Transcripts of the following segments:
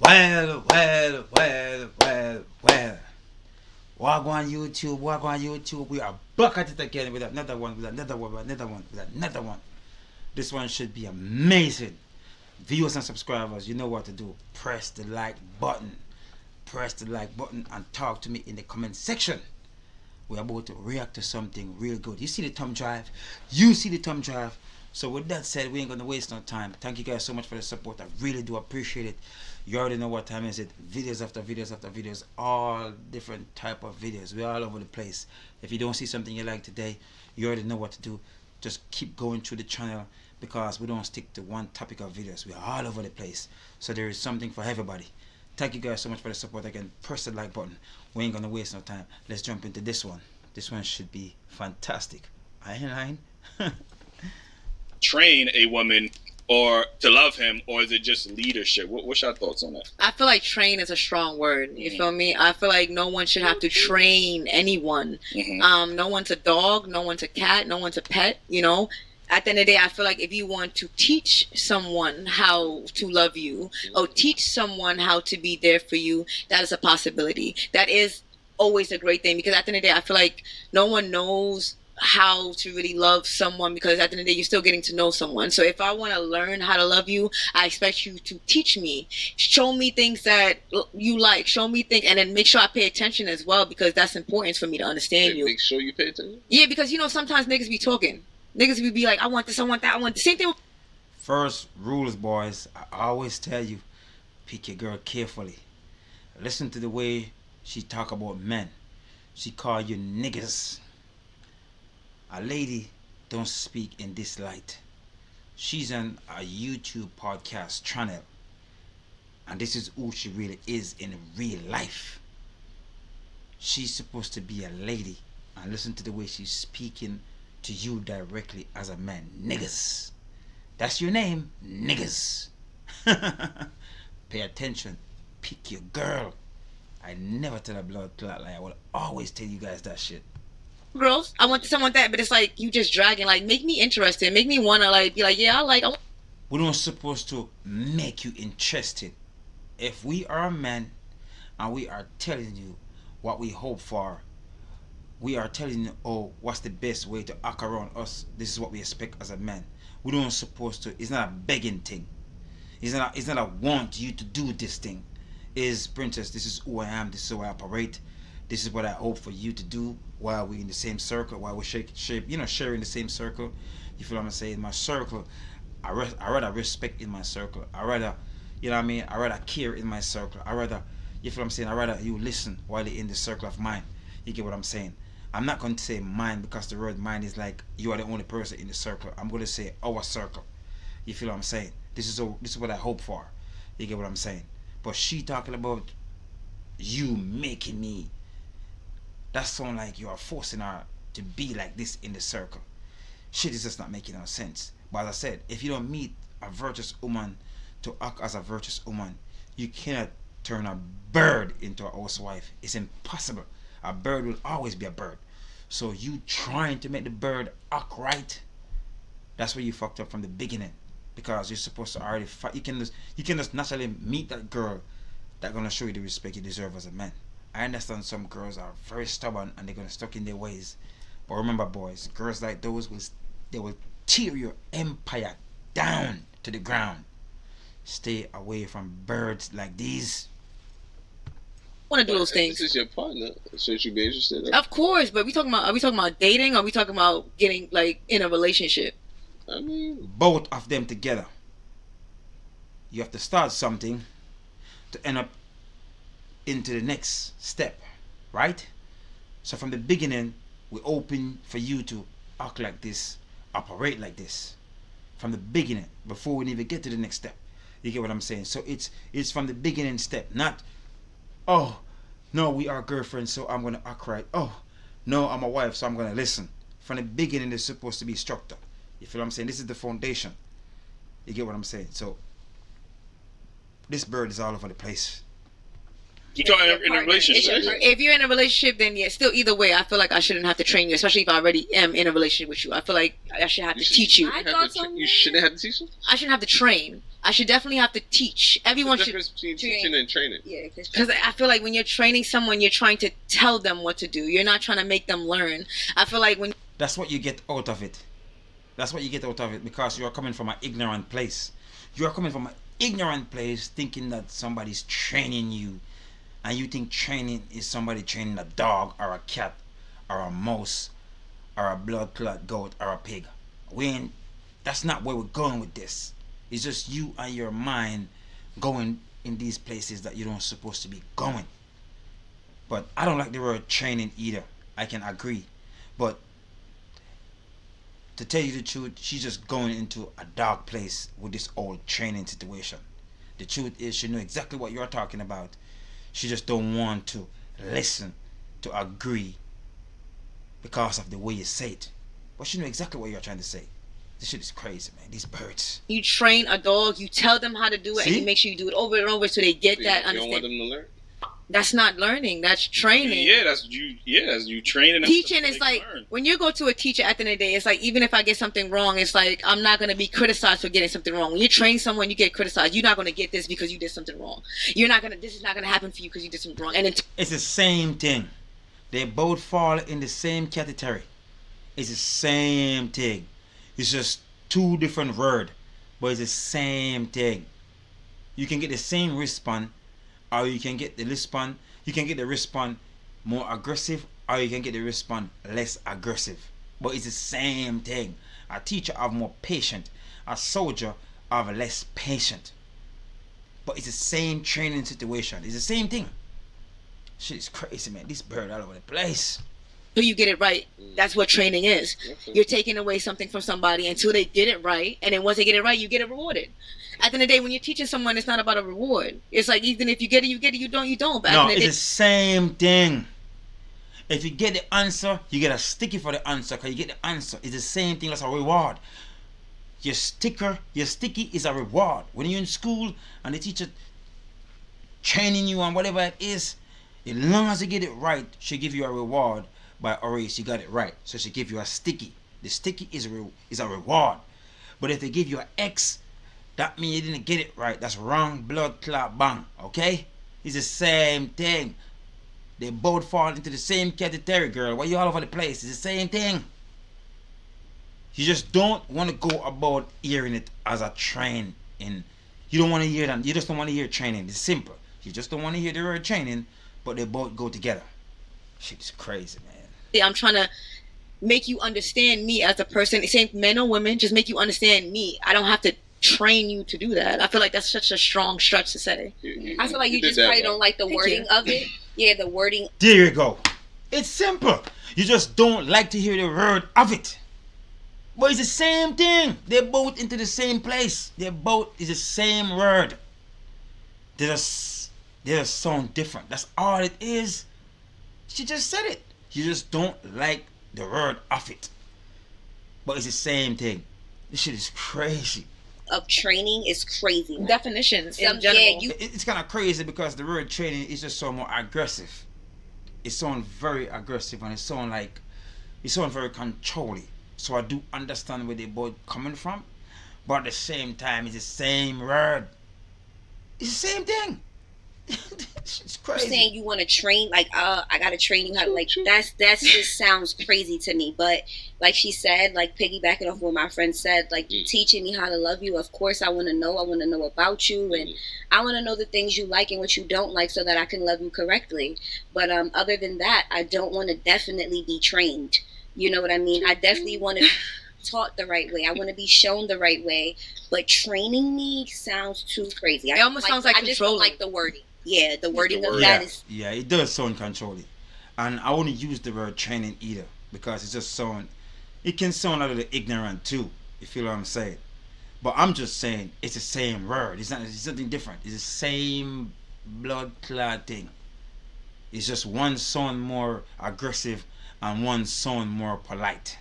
Well. Walk on YouTube. We are back at it again with another one, with another one, with another one, with another one. This one should be amazing. Viewers and subscribers, you know what to do. Press the like button. Press the like button and talk to me in the comment section. We're about to react to something real good. You see the thumb drive? You see the thumb drive? So with that said, we ain't gonna waste no time. Thank you guys so much for the support. I really do appreciate it. You already know what time is it. Videos after videos after videos. All different type of videos. We're all over the place. If you don't see something you like today, you already know what to do. Just keep going through the channel because we don't stick to one topic of videos. We're all over the place. So there is something for everybody. Thank you guys so much for the support. Again, press the like button. We ain't gonna waste no time. Let's jump into this one. This one should be fantastic. Iron line. Train a woman or to love him, or is it just leadership? What's your thoughts on that? I feel like train is a strong word. You feel me? I feel like no one should have to train anyone. No one's a dog, no one's a cat, no one's a pet, you know? At the end of the day, I feel like if you want to teach someone how to love you or teach someone how to be there for you, that is a possibility. That is always a great thing, because at the end of the day, I feel like no one knows how to really love someone, because at the end of the day, you're still getting to know someone. So if I want to learn how to love you, I expect you to teach me, show me things that you like, show me things, and then make sure I pay attention as well, because that's important for me to understand you. Make sure you pay attention? Yeah, because you know, sometimes niggas be talking. Niggas will be like, I want this, I want that, I want the same thing. First rules, boys. I always tell you, pick your girl carefully. Listen to the way she talk about men. She call you niggas. A lady don't speak in this light. She's on a YouTube podcast channel, and this is who she really is in real life. She's supposed to be a lady, and listen to the way she's speaking to you directly as a man. Niggas. That's your name. Niggas. Pay attention. Pick your girl. I never tell a blood clot lie. I will always tell you guys that shit. Girls, I want this, I want that, but it's like you just dragging. Like, make me interested, make me wanna like be like, yeah, We don't supposed to make you interested. If we are a man and we are telling you what we hope for, we are telling you, oh, what's the best way to act around us. This is what we expect as a man. We don't supposed to. It's not a begging thing. It's not a want you to do this thing. Is princess, this is who I am. This is how I operate. This is what I hope for you to do while we're in the same circle, while we're sharing the same circle. You feel what I'm saying? My circle, I rather respect in my circle. I rather, you know what I mean? I rather care in my circle. I rather, you feel what I'm saying? I rather you listen while you're in the circle of mine. You get what I'm saying? I'm not going to say mine, because the word mine is like you are the only person in the circle. I'm going to say our circle. You feel what I'm saying? This is what I hope for. You get what I'm saying? But she talking about you making me. That sound like you are forcing her to be like this in the circle. Shit is just not making no sense. But as I said, if you don't meet a virtuous woman to act as a virtuous woman, you cannot turn a bird into a housewife. It's impossible. A bird will always be a bird. So you trying to make the bird act right, that's where you fucked up from the beginning. Because you're supposed to already fight. You can just naturally meet that girl that's gonna show you the respect you deserve as a man. I understand some girls are very stubborn and they're gonna stuck in their ways. But remember, boys, girls like those will tear your empire down to the ground. Stay away from birds like these. Want to do those things. This is your partner. Should you be interested? Of course, but are we talking about dating? Or are we talking about getting like in a relationship? I mean, both of them together. You have to start something to end up into the next step, right? So from the beginning, we open for you to act like this, operate like this, from the beginning, before we even get to the next step. You get what I'm saying? So it's from the beginning step, not, oh, no, we are girlfriends, so I'm gonna act right. Oh, no, I'm a wife, so I'm gonna listen. From the beginning, it's supposed to be structured. You feel what I'm saying? This is the foundation. You get what I'm saying? So this bird is all over the place. You talking in a relationship? If you're in a relationship, then yeah, still either way, I feel like I shouldn't have to train you, especially if I already am in a relationship with you. I feel like I should have to teach you. I thought so. You shouldn't have to teach them. I shouldn't have to train. I should definitely have to teach. Everyone What's the should. difference between teaching and training? Yeah, because I feel like when you're training someone, you're trying to tell them what to do. You're not trying to make them learn. I feel like when That's what you get out of it. That's what you get out of it, because you are coming from an ignorant place. You are coming from an ignorant place thinking that somebody's training you, and you think training is somebody training a dog or a cat or a mouse or a blood clot goat or a pig. That's not where we're going with this. It's just you and your mind going in these places that you don't supposed to be going. But I don't like the word training either. I can agree. But to tell you the truth, she's just going into a dark place with this old training situation. The truth is, she knows exactly what you're talking about. She just don't want to listen, to agree, because of the way you say it. But she knows exactly what you're trying to say. This shit is crazy, man. These birds. you train a dog, you tell them how to do it, and you make sure you do it over and over so they get that You don't want them understanding. to learn. That's not learning. That's training. Yeah, that's you. Yeah, that's you training. them Teaching to is like learn. when you go to a teacher at the end of the day, it's like even if I get something wrong, it's like I'm not gonna be criticized for getting something wrong. When you train someone, you get criticized. You're not gonna get this because you did something wrong. This is not gonna happen for you because you did something wrong. And then It's the same thing. They both fall in the same category. It's the same thing. It's just two different words, but it's the same thing. You can get the same response, or you can get the response. You can get the response more aggressive, or you can get the response less aggressive. But it's the same thing. A teacher have more patient. A soldier have less patient. But it's the same training situation. It's the same thing. Shit is crazy, man. This bird all over the place. until you get it right, that's what training is. You're taking away something from somebody until they get it right, and then once they get it right, you get it rewarded. At the end of the day, when you're teaching someone, it's not about a reward. It's like even if you get it, you get it. You don't. But No, at the end it's of the same thing. If you get the answer, you get a sticky for the answer, because you get the answer. It's the same thing as a reward. Your sticky is a reward. When you're in school and the teacher training you on whatever it is, as long as you get it right, she give you a reward by always you got it right. So she give you a sticky. The sticky is a reward. But if they give you an X, that means you didn't get it right. That's wrong, blood clot, bang. Okay? It's the same thing. They both fall into the same category, girl. Why you all over the place? It's the same thing. You just don't want to go about hearing it as a train. You don't want to hear that. You just don't want to hear training. It's simple. You just don't want to hear the word training, but they both go together. Shit is crazy, man. I'm trying to make you understand me as a person. Same men or women, just make you understand me. I don't have to train you to do that. I feel like that's such a strong stretch to say. I feel like you just probably don't like the wording of it. Yeah, the wording. There you go. It's simple. You just don't like to hear the word of it. But it's the same thing. They're both into the same place. They're both is the same word. They just sound different. That's all it is. She just said it. You just don't like the word of it. But it's the same thing. This shit is crazy. Of training is crazy. Definitions in general. Yeah, It's kind of crazy because the word training is just so more aggressive. It sounds very aggressive and it sounds very controlling. So I do understand where they both coming from, but at the same time, it's the same word. It's the same thing. It's crazy. You're saying you want to train, like, I gotta train you how to, like, that's just sounds crazy to me. But like she said, like piggybacking off what my friend said, like you teaching me how to love you. Of course, I want to know. I want to know about you, and I want to know the things you like and what you don't like, so that I can love you correctly. But other than that, I don't want to definitely be trained. You know what I mean? I definitely want to be taught the right way. I want to be shown the right way. But training me sounds too crazy. It almost sounds like I just don't controlling. like the wording. Yeah, the wording of Yeah, that is. yeah, it does sound controlling, and I wouldn't use the word training either because it can sound a little ignorant too. You feel what I'm saying? But I'm just saying it's the same word. It's something different. It's the same blood clot thing. It's just one sound more aggressive and one sound more polite.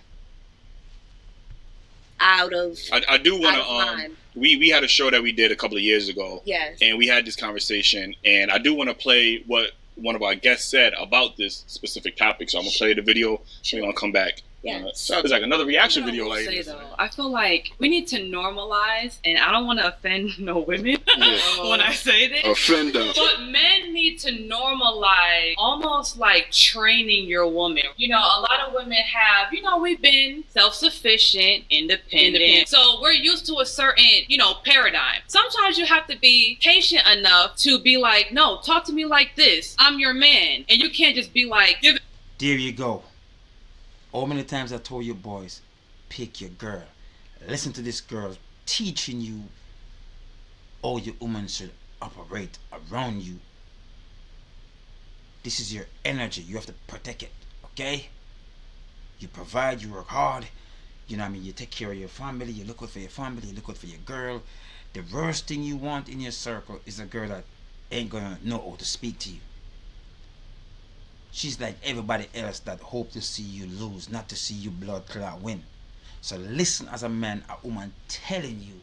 out of. I do want out of to. line. We had a show that we did a couple of years ago. Yes. And we had this conversation, and I do want to play what one of our guests said about this specific topic. So I'm gonna play the video. We're gonna come back. Yeah. So it's like another reaction video. I Like, say though, I feel like we need to normalize, and I don't want to offend no women when I say this, Offender. but men need to normalize almost like training your woman. You know, a lot of women have, you know, we've been self-sufficient, independent, so we're used to a certain, you know, paradigm. Sometimes you have to be patient enough to be like, no, talk to me like this. I'm your man, and you can't just be like, give it. There you go. How many times I told you boys, pick your girl. Listen to this girl teaching you how your woman should operate around you. This is your energy. You have to protect it, okay? You provide, you work hard. You know what I mean? You take care of your family. You look out for your family. You look out for your girl. The worst thing you want in your circle is a girl that ain't gonna know how to speak to you. She's like everybody else that hope to see you lose, not to see you blood clot win. So listen as a man, a woman telling you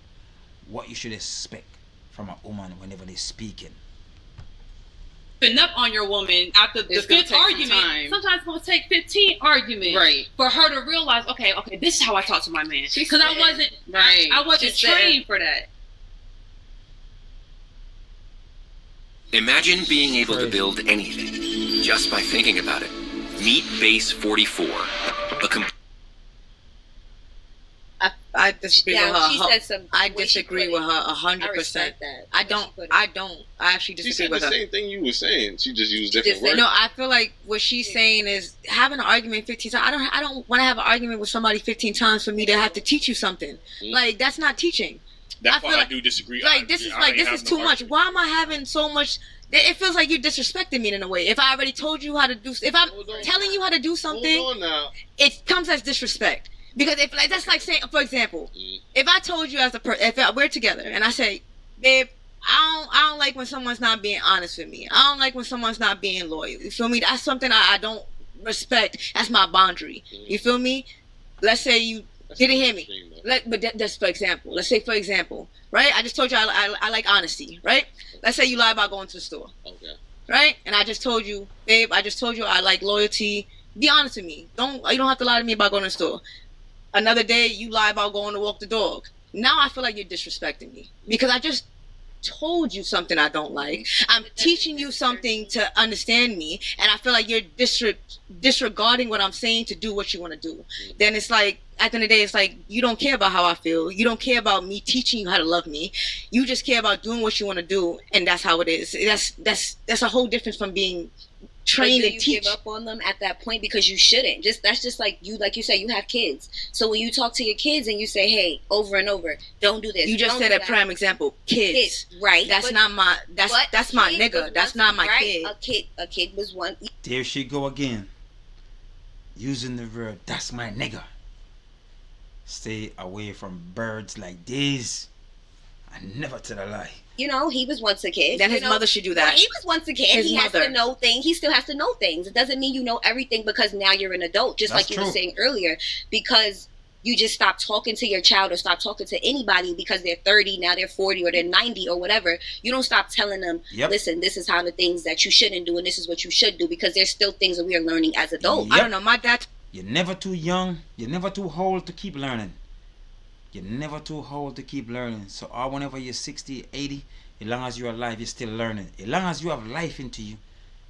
what you should expect from a woman whenever they're speaking. Up on your woman after the It's gonna fifth take some argument. time. Sometimes it's gonna take 15 arguments, Right. for her to realize, okay, this is how I talk to my man. She Because I said- wasn't, Right. I wasn't She said- trained for that. Imagine being able to build anything just by thinking about it. Meet Base 44, a I disagree with Now, she her. said some. I way she disagree put with it. her I 100%. respect that. I way don't. she put it. I don't. I actually She disagree said with the her. same thing you were saying. She just used different just words. said- No, I feel like what she's saying is having an argument 15 times. I don't want to have an argument with somebody 15 times for me to have to teach you something. Like that's not teaching. that's I why feel I like- do disagree. Like this is too much. Why am I having so much? It feels like you're disrespecting me in a way. If I already told you how to do, if I'm Hold on. telling you how to do something, Hold on now. it comes as disrespect. Because if like that's like saying, for example, if I told you as a we're together and I say, babe, I don't like when someone's not being honest with me. I don't like when someone's not being loyal. You feel me? That's something I don't respect. That's my boundary. You feel me? Let's say you didn't hear me. Just for example. Let's say for example, right? I just told you I like honesty, right? Let's say you lie about going to the store, Okay. right? And I just told you, babe, I just told you I like loyalty. Be honest with me. You don't have to lie to me about going to the store. Another day you lie about going to walk the dog. Now I feel like you're disrespecting me because I just told you something I don't like. I'm teaching you something to understand me, and I feel like you're disregarding what I'm saying to do what you want to do. Then it's like at the end of the day, it's like you don't care about how I feel. You don't care about me teaching you how to love me. You just care about doing what you want to do, and that's how it is. That's a whole difference from being trained But do and you teach. give up on them at that point because you shouldn't? That's just like you say you have kids. So when you talk to your kids and you say, hey, over and over, don't do this. You just don't said do a that. prime example. Kids. Right? That's but- not my. but That's my kid was nigga. That's once- not my right? kid. A kid was one. There she go again. Using the word, that's my nigga. Stay away from birds like these. I never tell a lie. You know, he was once a kid. Then you his know? mother should do Well, that. he was once a kid. His He has mother. to know things. He still has to know things. It doesn't mean you know everything because now you're an adult, just That's like you were true. saying earlier. Because you just stop talking to your child or stop talking to anybody because they're 30, now they're 40 or they're 90 or whatever. You don't stop telling them, Yep. listen, this is how the things that you shouldn't do and this is what you should do, because there's still things that we are learning as adults. I Yep. don't know. My dad. You're never too young. You're never too old to keep learning. You're never too old to keep learning. So whenever you're 60, 80, as long as you're alive, you're still learning. As long as you have life into you,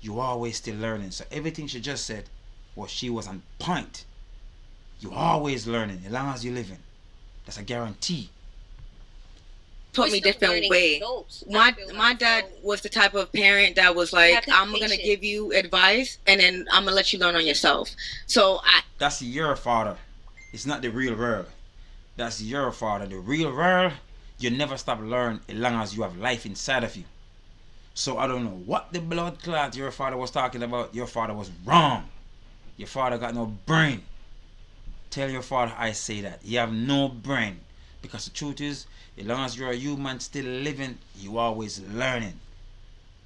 you're always still learning. So everything she just said, she was on point. You're always learning as long as you're living. That's a guarantee. Taught We're me still different learning way. adults, I My feel my like. dad So- was the type of parent that was You have like, to have I'm gonna patience. give you advice and then I'm gonna let you learn on yourself. So That's your father. It's not the real world. That's your father. The real world, you never stop learning as long as you have life inside of you. So I don't know what the blood clot your father was talking about. Your father was wrong. Your father got no brain. Tell your father I say that. You have no brain. Because the truth is, as long as you're a human still living, you always learning.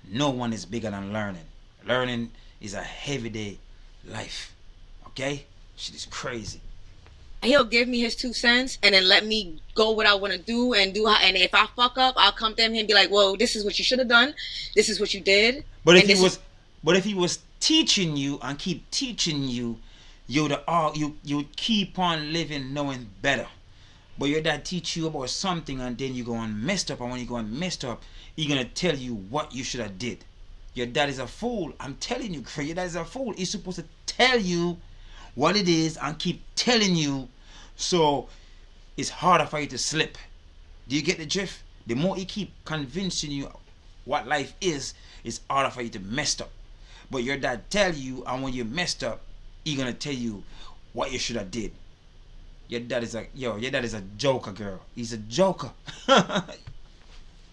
No one is bigger than learning. Learning is a everyday life. Okay? Shit is crazy. he'll give me his 2 cents and then let me go what I want to do and and if I fuck up, I'll come to him and be like, "Whoa, this is what you should have done. This is what you did." But if and he was, but if he was teaching you and keep teaching you, you keep on living knowing better. But your dad teach you about something and then you go and messed up, and when you go and messed up, he's gonna tell you what you should have did. Your dad is a fool. I'm telling you, your dad is a fool. He's supposed to tell you what it is and keep telling you, so it's harder for you to slip. Do you get the drift? The more he keep convincing you what life is, it's harder for you to mess up. But your dad tell you, and when you messed up, he gonna tell you what you should have did. Your dad is a joker, girl. He's a joker.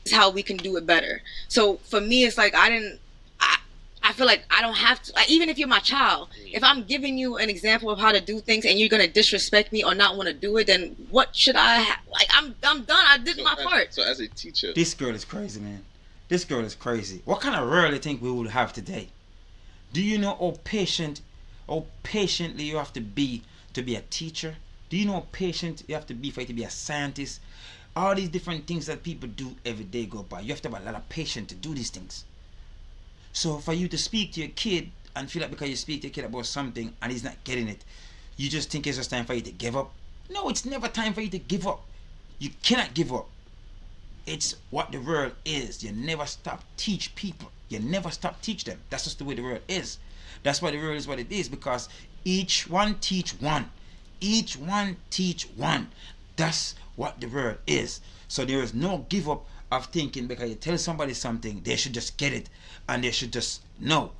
It's how we can do it better. So for me, it's like I feel like I don't have to, like, even if you're my child, if I'm giving you an example of how to do things and you're gonna disrespect me or not want to do it, then what should I like? I'm done. I did my part. So as a teacher, This girl is crazy, man. This girl is crazy. What kind of world do you think we would have today? Do you know how patiently you have to be a teacher? Do you know how patient you have to be for you to be a scientist? All these different things that people do every day go by. You have to have a lot of patience to do these things. So for you to speak to your kid and feel like because you speak to your kid about something and he's not getting it, you just think it's just time for you to give up? No, it's never time for you to give up. You cannot give up. It's what the world is. You never stop teach people. You never stop teach them. That's just the way the world is. That's why the world is what it is, because each one teach one. Each one teach one. That's what the world is. So there is no give up of thinking because you tell somebody something, they should just get it and they should just know.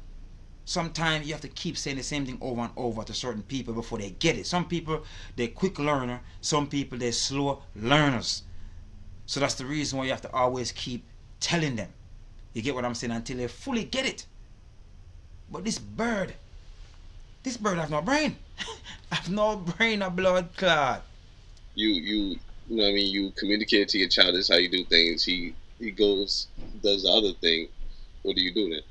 Sometimes you have to keep saying the same thing over and over to certain people before they get it. Some people, they're quick learner. Some people, they're slow learners. So that's the reason why you have to always keep telling them. You get what I'm saying? Until they fully get it. But this bird have no brain. Have no brain, a blood clot. you know what I mean, you communicate to your child, this is how you do things. He goes, does the other thing. What do you do then?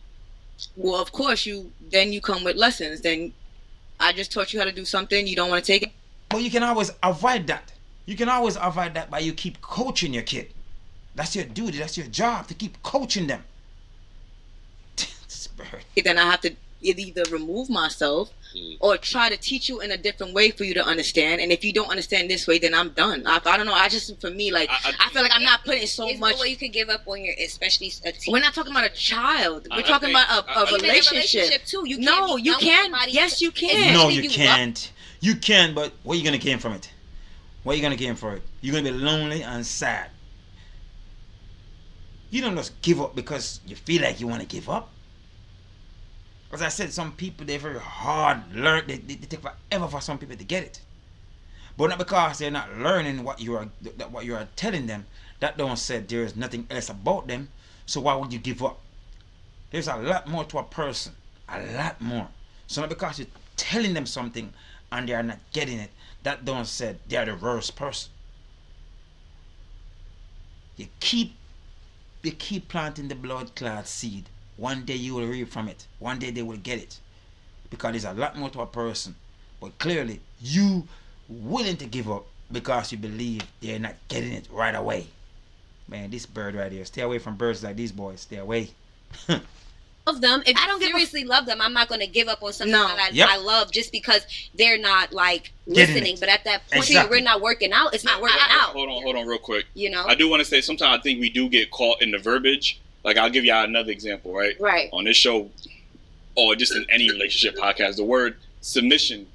Well, of course, you come with lessons. Then I just taught you how to do something. You don't want to take it. But you can always avoid that. You can always avoid that by you keep coaching your kid. That's your duty. That's your job, to keep coaching them. This bird. Then I have to either remove myself or try to teach you in a different way for you to understand. And if you don't understand this way, then I'm done. I don't know. I just, for me, like, I feel like I'm not putting so There's much. no way you could give up on your, especially a team. We're not talking about a child. We're talking about a Even relationship. too. You No, can't be you done with can. somebody Yes, you to- can. No, especially you if love- can't. You can, but what are you gonna gain from it? What are you gonna gain for it? You're gonna be lonely and sad. You don't just give up because you feel like you want to give up. As I said, some people, they're very hard learn. They take forever for some people to get it. But not because they're not learning what you are telling them. That don't say there is nothing else about them. So why would you give up? There's a lot more to a person. A lot more. So not because you're telling them something and they are not getting it, that don't say they are the worst person. You keep planting the blood clot seed. One day you will reap from it. One day they will get it. Because there's a lot more to a person. But clearly, you willing to give up because you believe they're not getting it right away. Man, this bird right here. Stay away from birds like these boys. Stay away. Love them. If I don't I give a- seriously love them, I'm not going to give up on something No. that Yep. I love just because they're not like Getting listening. it. But at that point, Exactly. we're not working out. It's not working out. Hold on real quick. You know. I do want to say sometimes I think we do get caught in the verbiage. Like, I'll give y'all another example, right? Right. On this show, or just in any relationship podcast, the word submissive,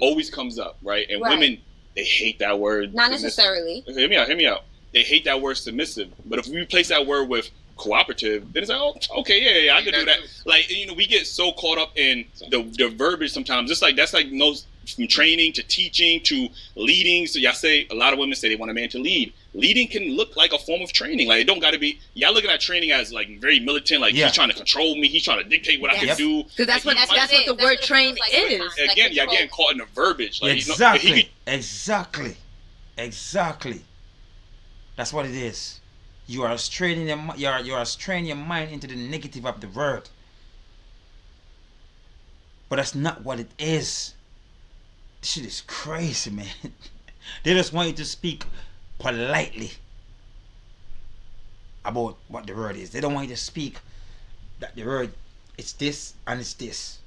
always comes up, right? And Right. women, they hate that word. Not submissive. necessarily. Hear me out. They hate that word submissive. But if we replace that word with cooperative, then it's like, oh, okay, yeah, I can do that. Like, we get so caught up in the verbiage sometimes. Just like, that's like from training to teaching to leading. So y'all say, a lot of women say they want a man to lead. Leading can look like a form of training. Like, it don't got to be, y'all looking at training as like very militant, like Yeah. he's trying to control me, he's trying to dictate what I Yes. can do. Because that's Like, what he- that's what the That's word what it train feels like is. sometimes. Like Again, y'all control. getting caught in the verbiage. Like, Exactly. he Exactly. That's what it is. You are straining your mind into the negative of the word. But that's not what it is. This shit is crazy, man. They just want you to speak politely about what the word is. They don't want you to speak that the word, it's this and it's this.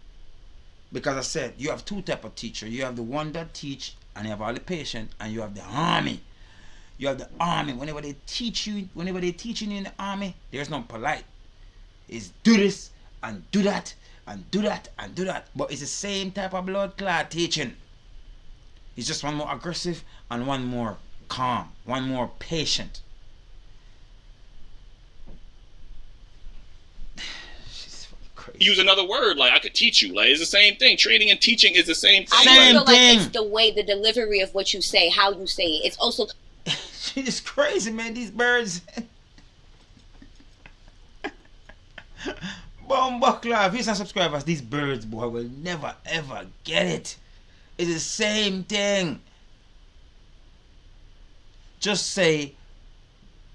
Because I said, you have two type of teacher. You have the one that teach and you have all the patient, and you have the army. You have the army. Whenever they teaching you in the army, there's no polite. It's do this and do that and do that and do that. But it's the same type of blood clot teaching. It's just one more aggressive and one more calm, one more patient. She's crazy. Use another word, like I could teach you. Like it's the same thing. Training and teaching is the same thing. I Same feel thing. like it's the way, the delivery of what you say, how you say it. It's also She's crazy, man. These birds. Bumbuckler, if you're not subscribers, these birds, boy, will never ever get it. It's the same thing. Just say,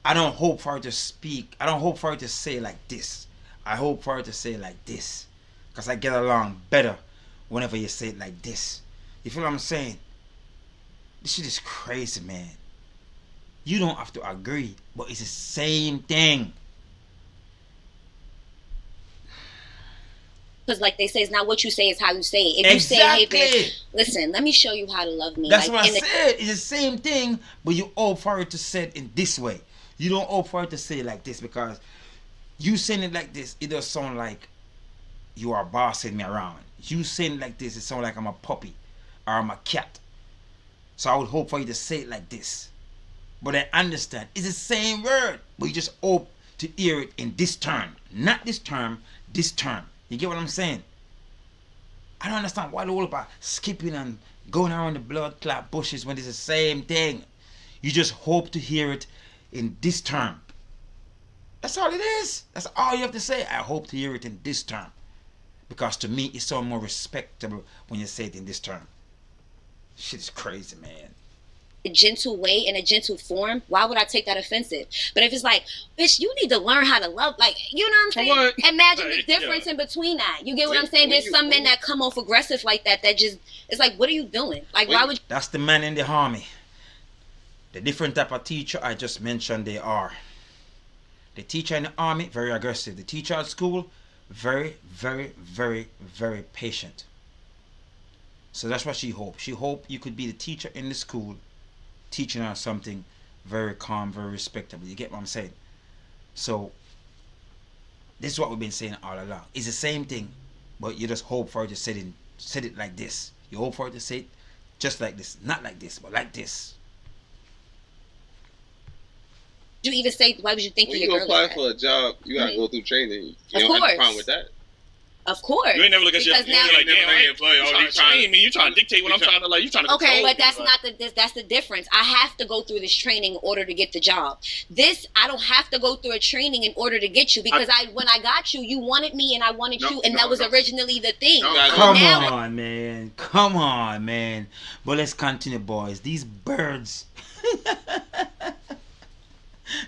I don't hope for her to speak. I don't hope for her to say like this. I hope for her to say like this. Because I get along better whenever you say it like this. You feel what I'm saying? This shit is crazy, man. You don't have to agree, but it's the same thing. because, like they say, it's not what you say, it's how you say it. If you say, hey, babe, listen, let me show you how to love me. That's like, what I said. It's the same thing, but you opt for it to say it in this way. You don't opt for it to say it like this, because you saying it like this, it does sound like you are bossing me around. You saying it like this, it sounds like I'm a puppy or I'm a cat. So I would hope for you to say it like this. But I understand. It's the same word, but you just hope to hear it in this term. Not this term, this term. You get what I'm saying? I don't understand why they're all about skipping and going around the blood clot bushes when it's the same thing. You just hope to hear it in this term. That's all it is. That's all you have to say. I hope to hear it in this term. Because to me, it sounds more respectable when you say it in this term. Shit is crazy, man. A gentle way, in a gentle form, why would I take that offensive? But if it's like, bitch, you need to learn how to love, like, you know what I'm saying? What? Imagine Like, the difference in between that. You get what When- I'm saying? when There's you- some men when- that come off aggressive like that just, it's like, what are you doing? Like, When- why would That's the man in the army. The different type of teacher I just mentioned they are. The teacher in the army, very aggressive. The teacher at school, very, very, very, very patient. So that's what she hoped. She hoped you could be the teacher in the school, teaching her something very calm, very respectable. You get what I'm saying? So this is what we've been saying all along. It's the same thing, but you just hope for her to say it like this. You hope for her to say it just like this, not like this, but like this. you even say, why would you think When you're you a girl apply like that? for a job, you gotta Mhm. go through training. You Of don't have a course. problem with that. Of course. You ain't never look at your Because now- you're like, damn, Never right? employee, You oh, trying he to train me. You trying to dictate what he I'm trying to like. You trying to Okay, control but me, that's like- not that's the difference. I have to go through this training in order to get the job. This, I don't have to go through a training in order to get you, because when I got you, you wanted me and I wanted No, you, and no, that was no. originally the thing. No, So Come now, on, man. Come on, man. But let's continue, boys. These birds.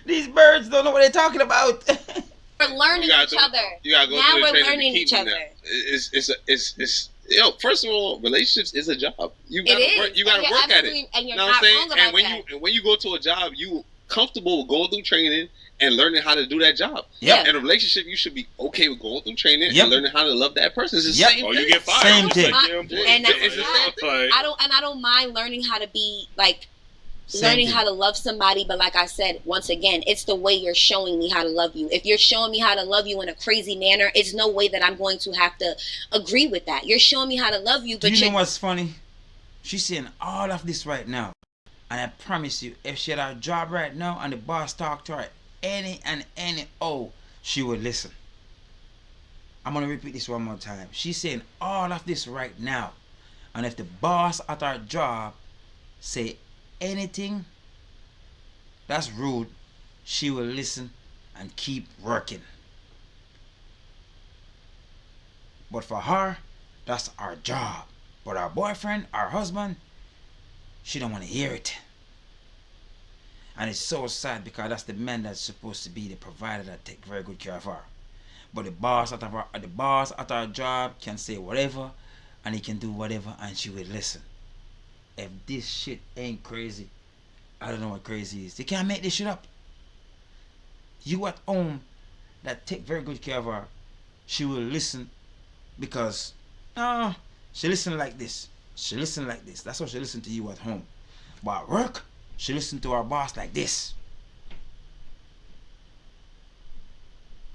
These birds don't know what they're talking about. we're learning You gotta each do- other. You gotta go Now through the we're training learning to keep each me other. now. It's first of all, relationships is a job. You It gotta is. work, you gotta And you're work at it. absolutely- and you're know what not I'm saying? wrong about And when that. you you go to a job, you comfortable with going through training and learning how to do that job. Yep. In a relationship, you should be okay with going through training Yep. and learning how to love that person. It's the Yep. same Oh, thing. you get fired. Same Just thing. like, yeah, boy. And that's It's the not- same Like, I don't mind learning how to be like Same learning thing. how to love somebody, but like I said, once again, it's the way you're showing me how to love you. If you're showing me how to love you in a crazy manner, it's no way that I'm going to have to agree with that. You're showing me how to love you, Do but you know you're what's funny? She's saying all of this right now. And I promise you, if she had a job right now and the boss talked to her any, she would listen. I'm going to repeat this one more time. She's saying all of this right now. And if the boss at her job say anything that's rude, she will listen and keep working. But for her, that's our job. But our boyfriend, our husband, she don't want to hear it. And it's so sad, because that's the man that's supposed to be the provider that take very good care of her. But the boss at our job can say whatever, and he can do whatever, and she will listen. If this shit ain't crazy, I don't know what crazy is. You can't make this shit up. You at home that take very good care of her, she will listen because she listen like this. She listen like this. That's how she listen to you at home. But at work, she listen to her boss like this.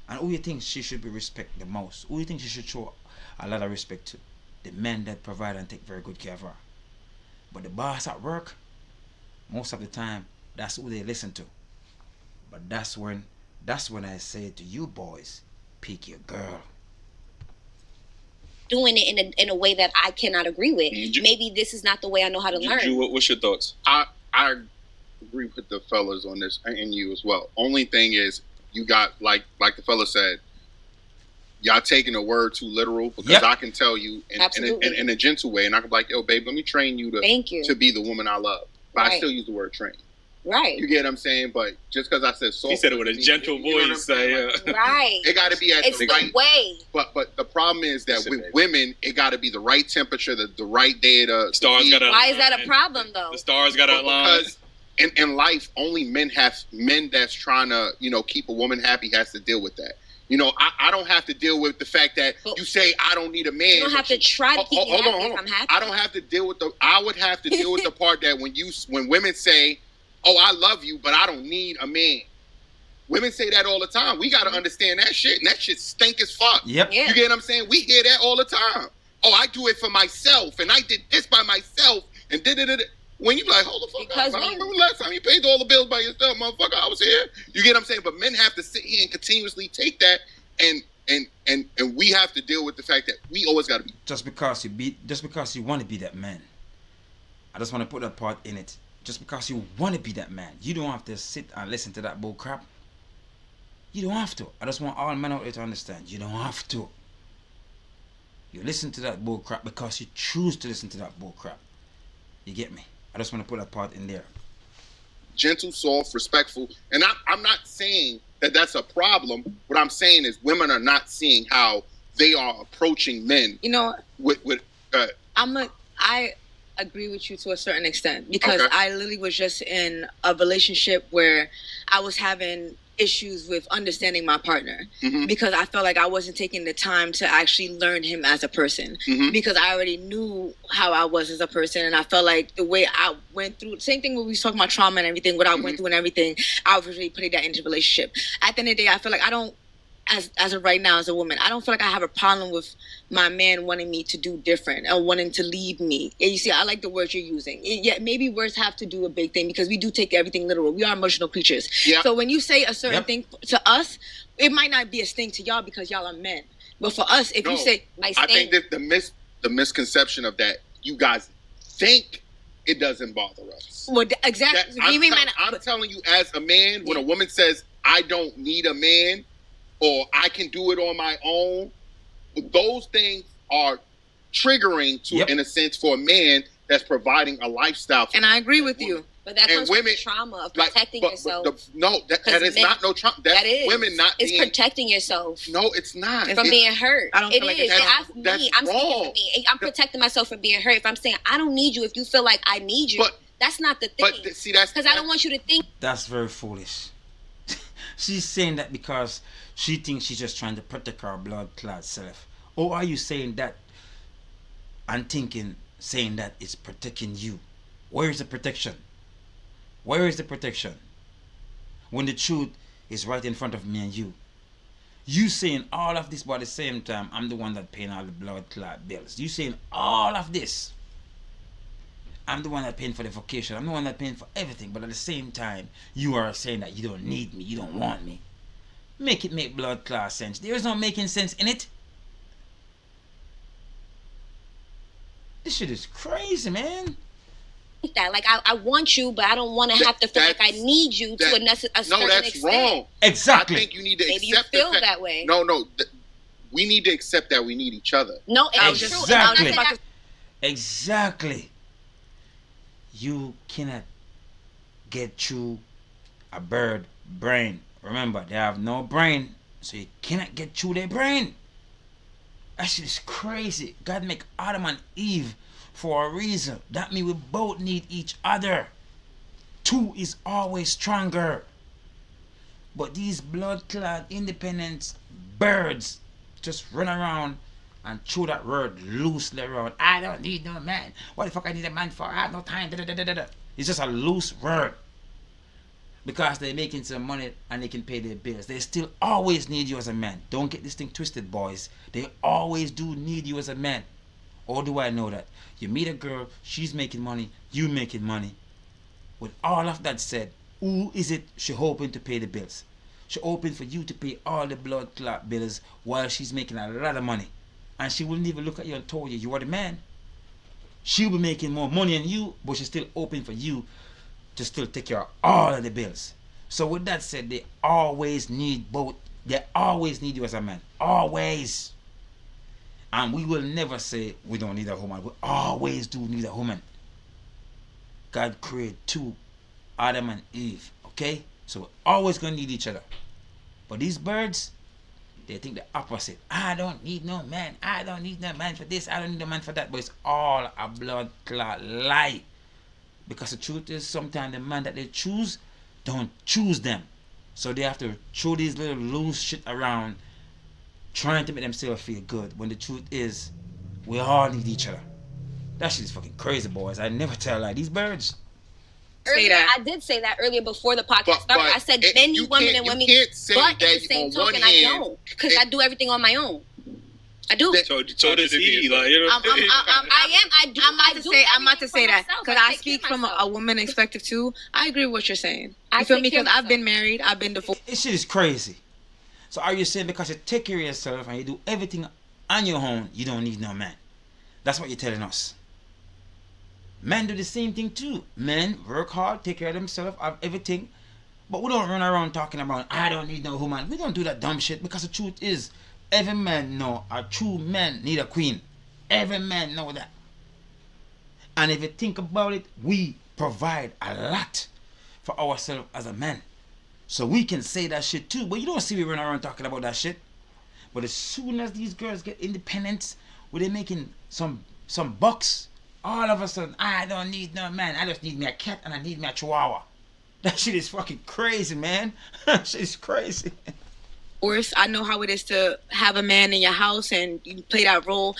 And who you think she should be respect the most? Who you think she should show a lot of respect to? The men that provide and take very good care of her. But the boss at work, most of the time, that's who they listen to. But that's when I say to you boys, pick your girl. Doing it in a way that I cannot agree with. Maybe this is not the way I know how to learn. What's your thoughts? I agree with the fellas on this and you as well. Only thing is, you got like the fella said, y'all taking the word too literal because I can tell you in a gentle way, and I can be like, yo, babe, let me train you to be the woman I love. But I still use the word train. Right. You get what I'm saying? But just because I said soft, he said it with a gentle voice. Right. It got to be at it's the right way. But the problem is that with women, it got to be the right temperature, the right day to stars got to. Why is that a problem though? The stars got to align. Because in life, only men that's trying to keep a woman happy has to deal with that. I don't have to deal with the fact that you say I don't need a man. You don't have to try to keep me happy if I'm happy. I don't have to deal with I would have to deal with the part that when women say, "Oh, I love you, but I don't need a man." Women say that all the time. We got to understand that shit, and that shit stink as fuck. Yep. Yeah. You get what I'm saying? We hear that all the time. Oh, I do it for myself, and I did this by myself, and did. When you like, hold the fuck up. I don't remember last time you paid all the bills by yourself, motherfucker. I was here. You get what I'm saying? But men have to sit here and continuously take that, and we have to deal with the fact that we always got to be. Just because you want to be that man. I just want to put that part in it. Just because you want to be that man, you don't have to sit and listen to that bull crap. You don't have to. I just want all men out there to understand. You don't have to. You listen to that bull crap because you choose to listen to that bull crap. You get me? I just want to put that part in there. Gentle, soft, respectful. And I'm not saying that that's a problem. What I'm saying is women are not seeing how they are approaching men. I agree with you to a certain extent because I literally was just in a relationship where I was having issues with understanding my partner because I felt like I wasn't taking the time to actually learn him as a person because I already knew how I was as a person, and I felt like the way I went through, same thing when we was talking about trauma and everything, what I went through and everything, I was really putting that into the relationship. At the end of the day, I feel like I don't, as of right now as a woman, I don't feel like I have a problem with my man wanting me to do different or wanting to leave me. And you see, I like the words you're using. Maybe words have to do a big thing because we do take everything literal. We are emotional creatures. Yeah. So when you say a certain thing to us, it might not be a sting to y'all because y'all are men. But for us, if you say my sting, I think that the misconception of that, you guys think it doesn't bother us. Well, exactly. I'm telling you, as a man, when a woman says, "I don't need a man," or "I can do it on my own," those things are triggering in a sense for a man that's providing a lifestyle. And I agree with you. But that comes from the trauma of protecting yourself. That is not no trauma. That is women not. It's protecting yourself. No, it's not. From being hurt. I don't feel like I'm speaking for me. I'm protecting myself from being hurt. If I'm saying I don't need you, if you feel like I need you, that's not the thing. But see, that's because I don't want you to think. That's very foolish. She's saying that because she thinks she's just trying to protect her blood-clad self. Or are you saying that and saying that it's protecting you? Where is the protection? Where is the protection? When the truth is right in front of me and you. You saying all of this, but at the same time, I'm the one that paying all the blood-clad bills. You saying all of this. I'm the one that paying for the vacation. I'm the one that paying for everything. But at the same time, you are saying that you don't need me. You don't want me. Make it make blood class sense. There is no making sense in it. This shit is crazy, man. That like I want you, but I don't want to have to feel like I need you to a certain extent. No, that's wrong. Exactly. I think you need to maybe accept you feel that way. No, we need to accept that we need each other. No, exactly. Exactly. You cannot get through a bird brain. Remember, they have no brain, so you cannot get through their brain. That shit is crazy. God make Adam and Eve for a reason. That means we both need each other. Two is always stronger. But these blood-clad independent birds just run around and throw that word loosely around. I don't need no man. What the fuck I need a man for? I have no time. It's just a loose word. Because they're making some money and they can pay their bills. They still always need you as a man. Don't get this thing twisted, boys. They always do need you as a man. Or do I know that? You meet a girl, she's making money, you making money. With all of that said, who is it she hoping to pay the bills? She hoping for you to pay all the blood clot bills while she's making a lot of money. And she wouldn't even look at you and told you are the man. She'll be making more money than you, but she's still hoping for you to still take care of all of the bills. So with that said, they always need both. They always need you as a man. Always. And we will never say we don't need a woman. We always do need a woman. God created two, Adam and Eve. Okay? So we're always going to need each other. But these birds, they think the opposite. I don't need no man. I don't need no man for this. I don't need no man for that. But it's all a blood clot lie. Because the truth is, sometimes the man that they choose don't choose them. So they have to throw these little loose shit around trying to make themselves feel good. When the truth is, we all need each other. That shit is fucking crazy, boys. I never tell a lie. These birds. Earlier, I did say that earlier before the podcast started. I said men need women and women, but in the same token, I don't, because I do everything on my own. I do. So does he. Like, you know, I'm about to say that because I speak from a woman perspective too. I agree with what you're saying. You feel me? Because I've been married. I've been divorced. This shit is crazy. So are you saying because you take care of yourself and you do everything on your own, you don't need no man? That's what you're telling us. Men do the same thing too. Men work hard, take care of themselves, have everything. But we don't run around talking about, I don't need no woman. We don't do that dumb shit because the truth is, every man know a true man need a queen. Every man know that. And if you think about it, we provide a lot for ourselves as a man. So we can say that shit too. But you don't see me run around talking about that shit. But as soon as these girls get independence, when they're making some bucks, all of a sudden, I don't need no man. I just need me a cat and I need me a chihuahua. That shit is fucking crazy, man. That shit is crazy. I know how it is to have a man in your house and you play that role.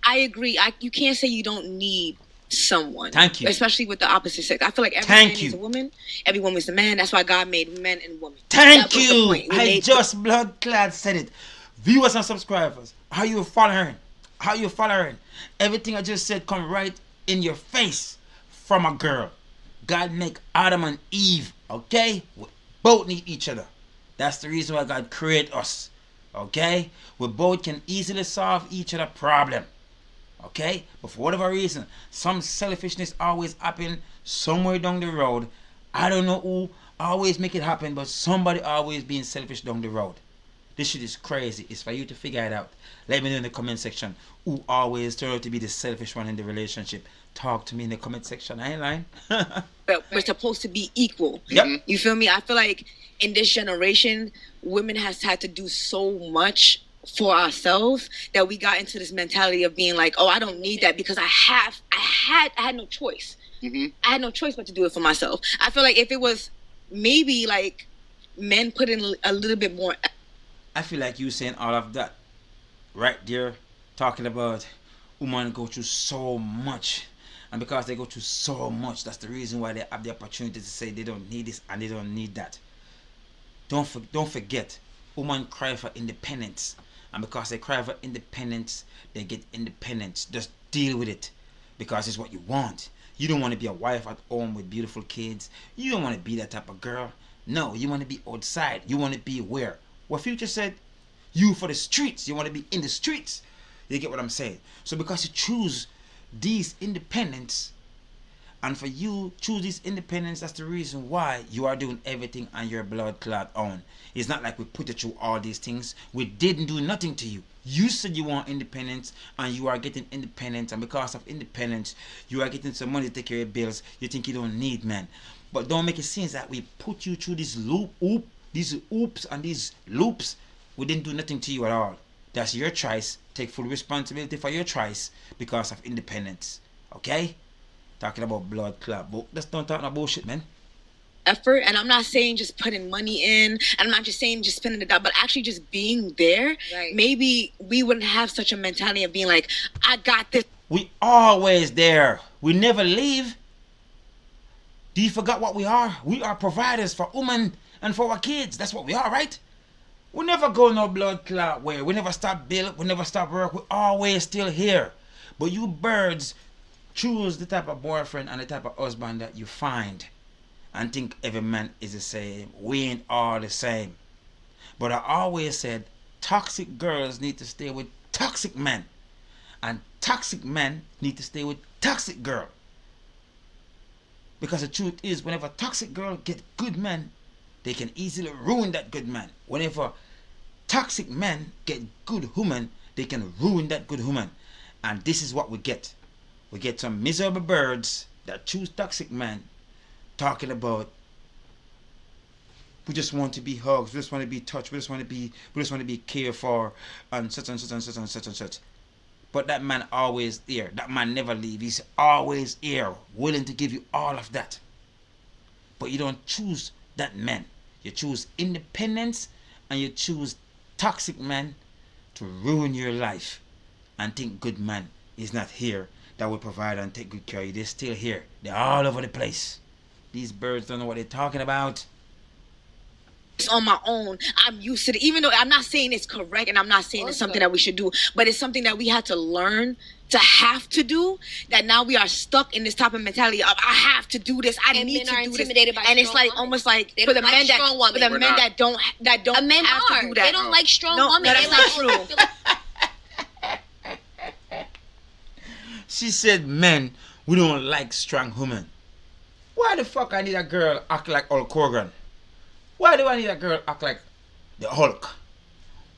I agree. You can't say you don't need someone. Thank you. Especially with the opposite sex. I feel like every man is a woman. Every woman is a man. That's why God made men and women. Thank you. I just blood-clad said it. Viewers and subscribers, how you following? How you following? Everything I just said come right in your face from a girl. God make Adam and Eve, okay? We both need each other. That's the reason why God created us, okay? We both can easily solve each other's problem, okay? But for whatever reason, some selfishness always happen somewhere down the road. I don't know who always make it happen, but somebody always being selfish down the road. This shit is crazy. It's for you to figure it out. Let me know in the comment section who always turn out to be the selfish one in the relationship. Talk to me in the comment section. I ain't lying. But we're supposed to be equal. Yep. You feel me? I feel like in this generation, women has had to do so much for ourselves that we got into this mentality of being like, oh, I don't need that because I had no choice. I had no choice but to do it for myself. I feel like if it was maybe like men put in a little bit more. I feel like you saying all of that right there, talking about women go through so much, and because they go through so much, that's the reason why they have the opportunity to say they don't need this and they don't need that. Don't forget, women cry for independence, and because they cry for independence, they get independence. Just deal with it, because it's what you want. You don't want to be a wife at home with beautiful kids. You don't want to be that type of girl. No, you want to be outside. You want to be where? What Future said, you for the streets. You want to be in the streets. You get what I'm saying? So because you choose these independence, and for you choose this independence, that's the reason why you are doing everything on your blood clot own. It's not like we put you through all these things. We didn't do nothing to you. You said you want independence, and you are getting independence, and because of independence, you are getting some money to take care of bills. You think you don't need men. But don't make it seem that we put you through this these oops and these loops. We didn't do nothing to you at all. That's your choice. take full responsibility for your choice because of independence. Okay? Talking about blood clot book. Let's don't talk no bullshit, man. Effort, and I'm not saying just putting money in, and I'm not just saying just spending it out, but actually just being there. Right. Maybe we wouldn't have such a mentality of being like, I got this. We always there. We never leave. Do you forget what we are? We are providers for women and for our kids. That's what we are, right? We never go no blood clot where. We never stop build. We never stop work. We always still here. But you birds choose the type of boyfriend and the type of husband that you find and think every man is the same. We ain't all the same. But I always said toxic girls need to stay with toxic men, and toxic men need to stay with toxic girl. Because the truth is, whenever a toxic girl get good men, they can easily ruin that good man. Whenever toxic men get good woman, they can ruin that good woman. And this is what we get. We get some miserable birds that choose toxic men talking about we just want to be hugged, we just want to be touched, we just want to be cared for, and such and such and such and such and such. But that man always here. That man never leave. He's always here, willing to give you all of that. But you don't choose that man. You choose independence, and you choose toxic man to ruin your life and think good man is not here that will provide and take good care of you. They're still here. They're all over the place. These birds don't know what they're talking about. On my own, I'm used to it, even though I'm not saying it's correct and I'm not saying it's something that we should do, but it's something that we had to learn to have to do, that now we are stuck in this type of mentality of I have to do this, I need to do this, and it's like almost like for the men that don't men have to do that. They don't like strong women. No, that's not true. She said, men, we don't like strong women. Why the fuck I need a girl act like Hulk Hogan? Why do I need a girl act like the Hulk?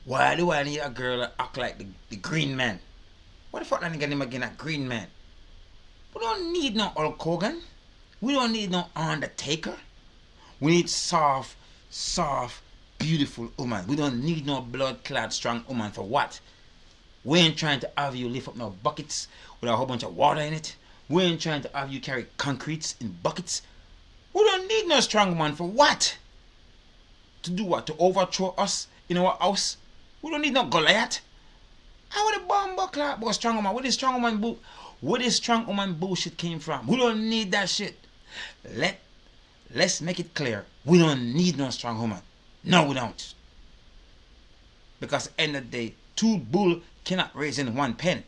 Why do I need a girl act like the Green Man? What the fuck that nigga name again, a Green Man? We don't need no Hulk Hogan. We don't need no Undertaker. We need soft, beautiful woman. We don't need no blood-clad strong woman. For what? We ain't trying to have you lift up no buckets with a whole bunch of water in it. We ain't trying to have you carry concretes in buckets. We don't need no strong woman. For what? To do what? To overthrow us in our house? We don't need no Goliath. How would the bomb buckler about strong woman? Where this strong woman bullshit came from? We don't need that shit. Let's make it clear. We don't need no strong woman. No, we don't. Because at the end of the day, two bull cannot raise in one pen.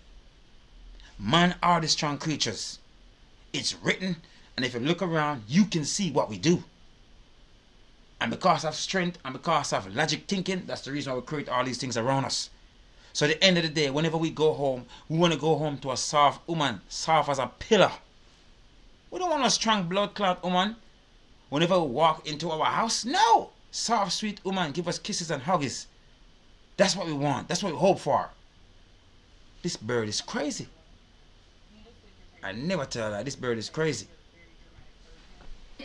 Man are the strong creatures. It's written, and if you look around, you can see what we do. And because of strength and because of logic thinking, that's the reason why we create all these things around us. So at the end of the day, whenever we go home, we want to go home to a soft woman, soft as a pillar. We don't want a strong blood clot woman whenever we walk into our house. No! Soft, sweet woman, give us kisses and hugs. That's what we want. That's what we hope for. This bird is crazy. I never tell her this bird is crazy.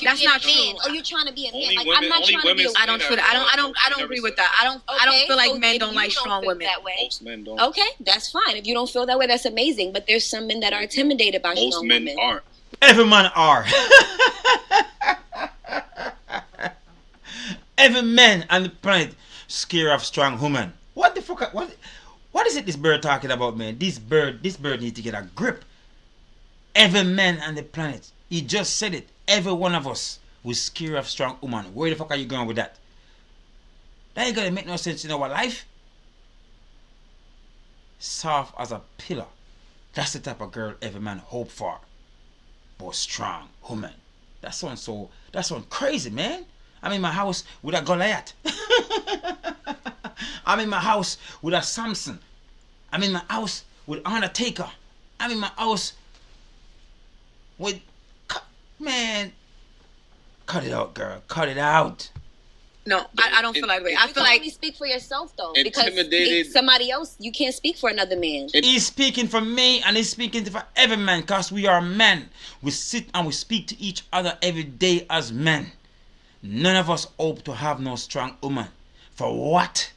That's not true. Oh, you're trying to be a man. Only Like women- I'm not only trying to be. women I don't feel that. I don't agree with that. I don't feel like men don't like strong women. That way. Most men don't. Okay, that's fine. If you don't feel that way, that's amazing. But there's some men that are intimidated by Most strong men women. aren't. Every man are. Every man on the planet scared of strong women. What the fuck? What is it this bird talking about, man? This bird needs to get a grip. Every man on the planet. He just said it. Every one of us was scared of strong woman. Where the fuck are you going with that? That ain't gonna make no sense in our life. Soft as a pillar. That's the type of girl every man hope for. But strong woman. That sounds crazy, man. I'm in my house with a Goliath. I'm in my house with a Samson. I'm in my house with Undertaker. I'm in my house with... Man, cut it out, girl. Cut it out. No, I don't feel that way. I You feel can like only speak for yourself though, Intimidated. because somebody else, you can't speak for another man. He's speaking for me and he's speaking for every man because we are men. We sit and we speak to each other every day as men. None of us hope to have no strong woman. For what?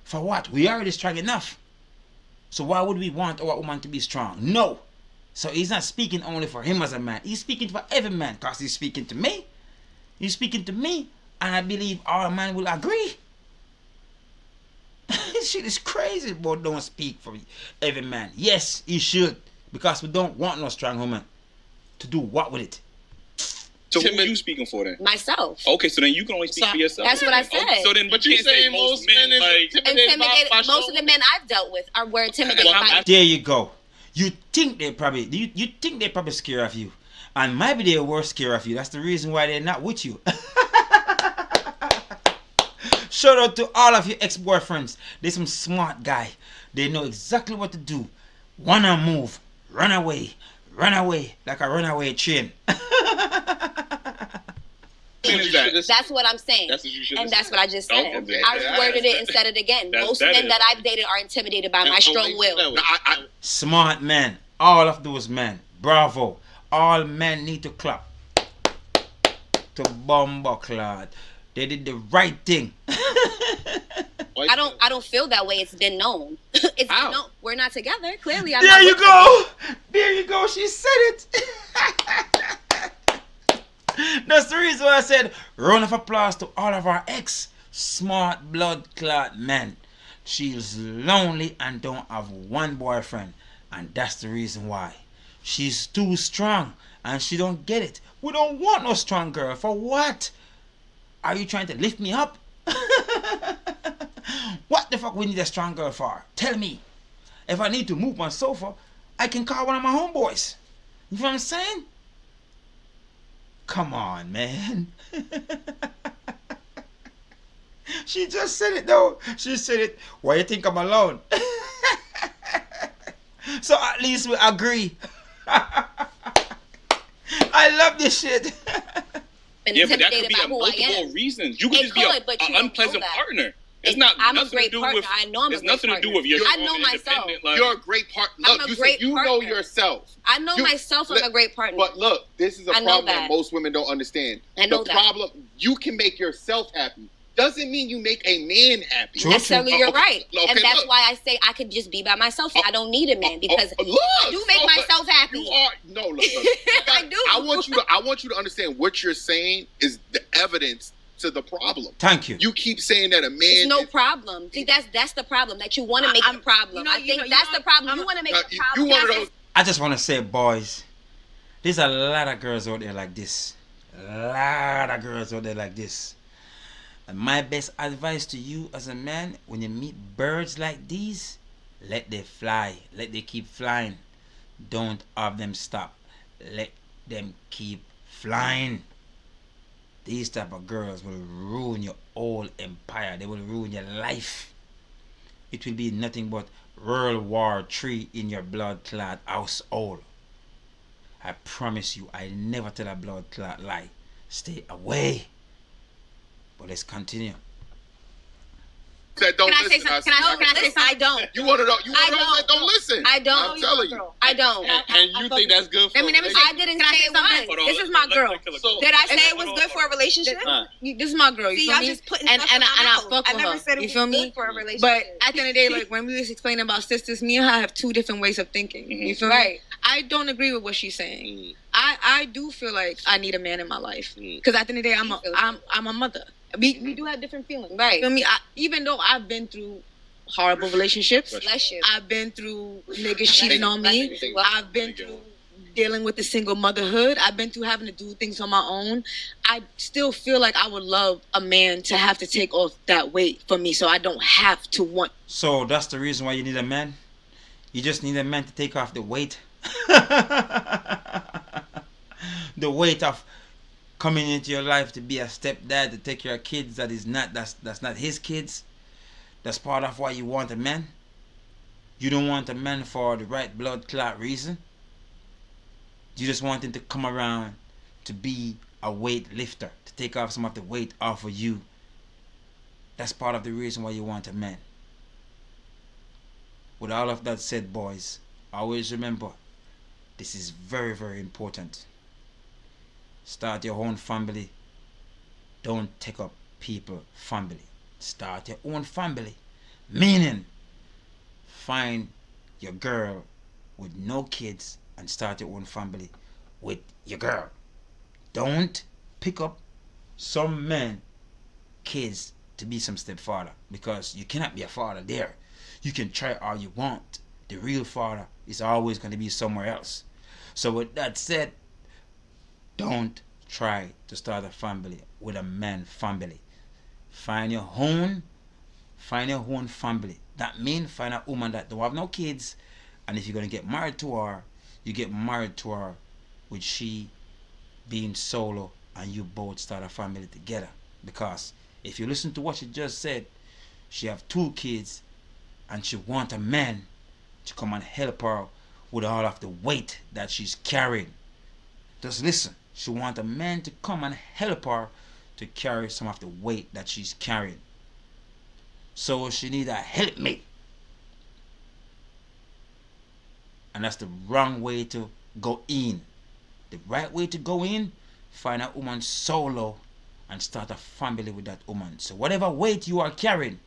For what? We already strong enough. So why would we want our woman to be strong? No. So he's not speaking only for him as a man. He's speaking for every man, because he's speaking to me. He's speaking to me, and I believe all men will agree. This shit is crazy, but don't speak for every man. Yes, he should, because we don't want no strong woman to do what with it. So who are you speaking for then? Myself. Okay, so then you can only speak for yourself. That's what I said. Okay, so then, But you saying most men is intimidated by Most of the men I've dealt with were intimidated Well, by. There you go. You think they probably scared of you, and maybe they were scared of you. That's the reason why they're not with you. Shout out to all of your ex-boyfriends. They're some smart guy. They know exactly what to do. Wanna move, run away like a runaway train. That's what I'm saying. That's what you should. And that's what I just said. Okay. I reworded it and said it again. Most men that I've dated are intimidated by my strong will. Smart men. All of those men. Bravo. All men need to clap. To Bumbleclad. They did the right thing. I don't feel that way. It's been known. It's been known. We're not together. Clearly, I'm There not you with go. There you go. She said it. That's the reason why I said round of applause to all of our ex smart blood clot men. She's lonely and don't have one boyfriend, and that's the reason why. She's too strong and she don't get it. We don't want no strong girl. For what? Are you trying to lift me up? What the fuck we need a strong girl for? Tell me. If I need to move my sofa, I can call one of my homeboys. You know what I'm saying? Come on, man. She just said it though. She said it. Why you think I'm alone? So at least we agree. I love this shit. Yeah, but that could be multiple reasons. You could just be an unpleasant partner. It's not. I'm a great partner. I know I'm a great partner. It's nothing to do with your. I know myself. You're a great partner. Look, you know yourself. I know myself. I'm a great partner. But look, this is a problem that most women don't understand. I know the problem. You can make yourself happy. Doesn't mean you make a man happy. Necessarily, you're right, and that's why I say I could just be by myself. I don't need a man because I do make myself happy. You are look. I do. I want you to understand what you're saying is the evidence to the problem. Thank you. You keep saying that a man. It's no problem. See, that's the problem that you want to make a problem. I think that's the problem. You want to make a problem. You one of those. I just want to say, boys, there's a lot of girls out there like this. And my best advice to you as a man, when you meet birds like these, let them fly. Let them keep flying. Don't have them stop. Let them keep flying. These type of girls will ruin your whole empire. They will ruin your life. It will be nothing but World War III in your blood clot household. I promise you, I never tell a blood clot lie. Stay away. But let's continue. That don't Can I say listen. something? Can I say something? I don't. You want to know? You want to know that don't listen? I don't. I'm telling you. I don't. And you think that's good for? Let me say. I didn't say something. once. This is my girl. So, Did I say it was good for a relationship? This is my girl. You See, feel y'all me? just putting and stuff in my I mouth. fuck I with never her. said it You was feel me? good for a relationship. But at the end of the day, like when we was explaining about sisters, me and her have two different ways of thinking. You feel me? I don't agree with what she's saying. I do feel like I need a man in my life because at the end of the day, I'm a mother. We do have different feelings, right? You feel me? Even though I've been through horrible relationships, Bless you. I've been through niggas cheating on me. I've been through dealing with the single motherhood. I've been through having to do things on my own. I still feel like I would love a man to have to take off that weight for me so I don't have to want. So that's the reason why you need a man? You just need a man to take off the weight. The weight of coming into your life to be a stepdad, to take care of kids that's not his kids. That's part of why you want a man. You don't want a man for the right blood clot reason. You just want him to come around to be a weight lifter, to take off some of the weight off of you. That's part of the reason why you want a man. With all of that said, boys, always remember, this is very, very important. Start your own family. Don't take up people's family. Start your own family. Meaning, find your girl with no kids and start your own family with your girl. Don't pick up some men kids to be some stepfather, because you cannot be a father there. You can try all you want. The real father is always going to be somewhere else. So with that said, don't try to start a family with a man family. Find your own family. That means find a woman that don't have no kids, and if you're going to get married to her, you get married to her with she being solo and you both start a family together. Because if you listen to what she just said, she have 2 kids and she want a man to come and help her with all of the weight that she's carrying. Just listen. She want a man to come and help her to carry some of the weight that she's carrying. So she need a helpmate. And that's the wrong way to go in. The right way to go in, find a woman solo and start a family with that woman. So whatever weight you are carrying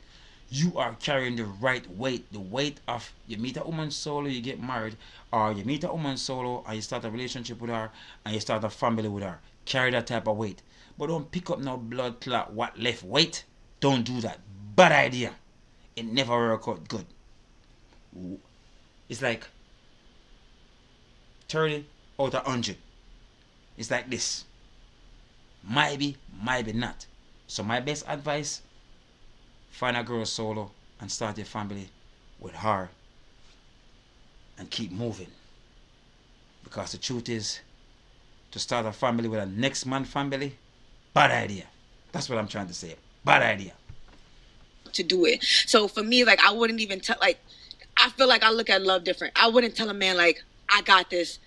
the right weight. The weight of, you meet a woman solo, you get married, or you meet a woman solo and you start a relationship with her and you start a family with her. Carry that type of weight. But don't pick up no blood clot what left weight. Don't do that. Bad idea. It never work out good. It's like 30 out of 100. It's like this. Maybe not. So my best advice, find a girl solo and start a family with her and keep moving. Because the truth is, to start a family with a next man family, bad idea. That's what I'm trying to say. Bad idea. To do it. So for me, like, I wouldn't even tell, like, I feel like I look at love different. I wouldn't tell a man, like, I got this.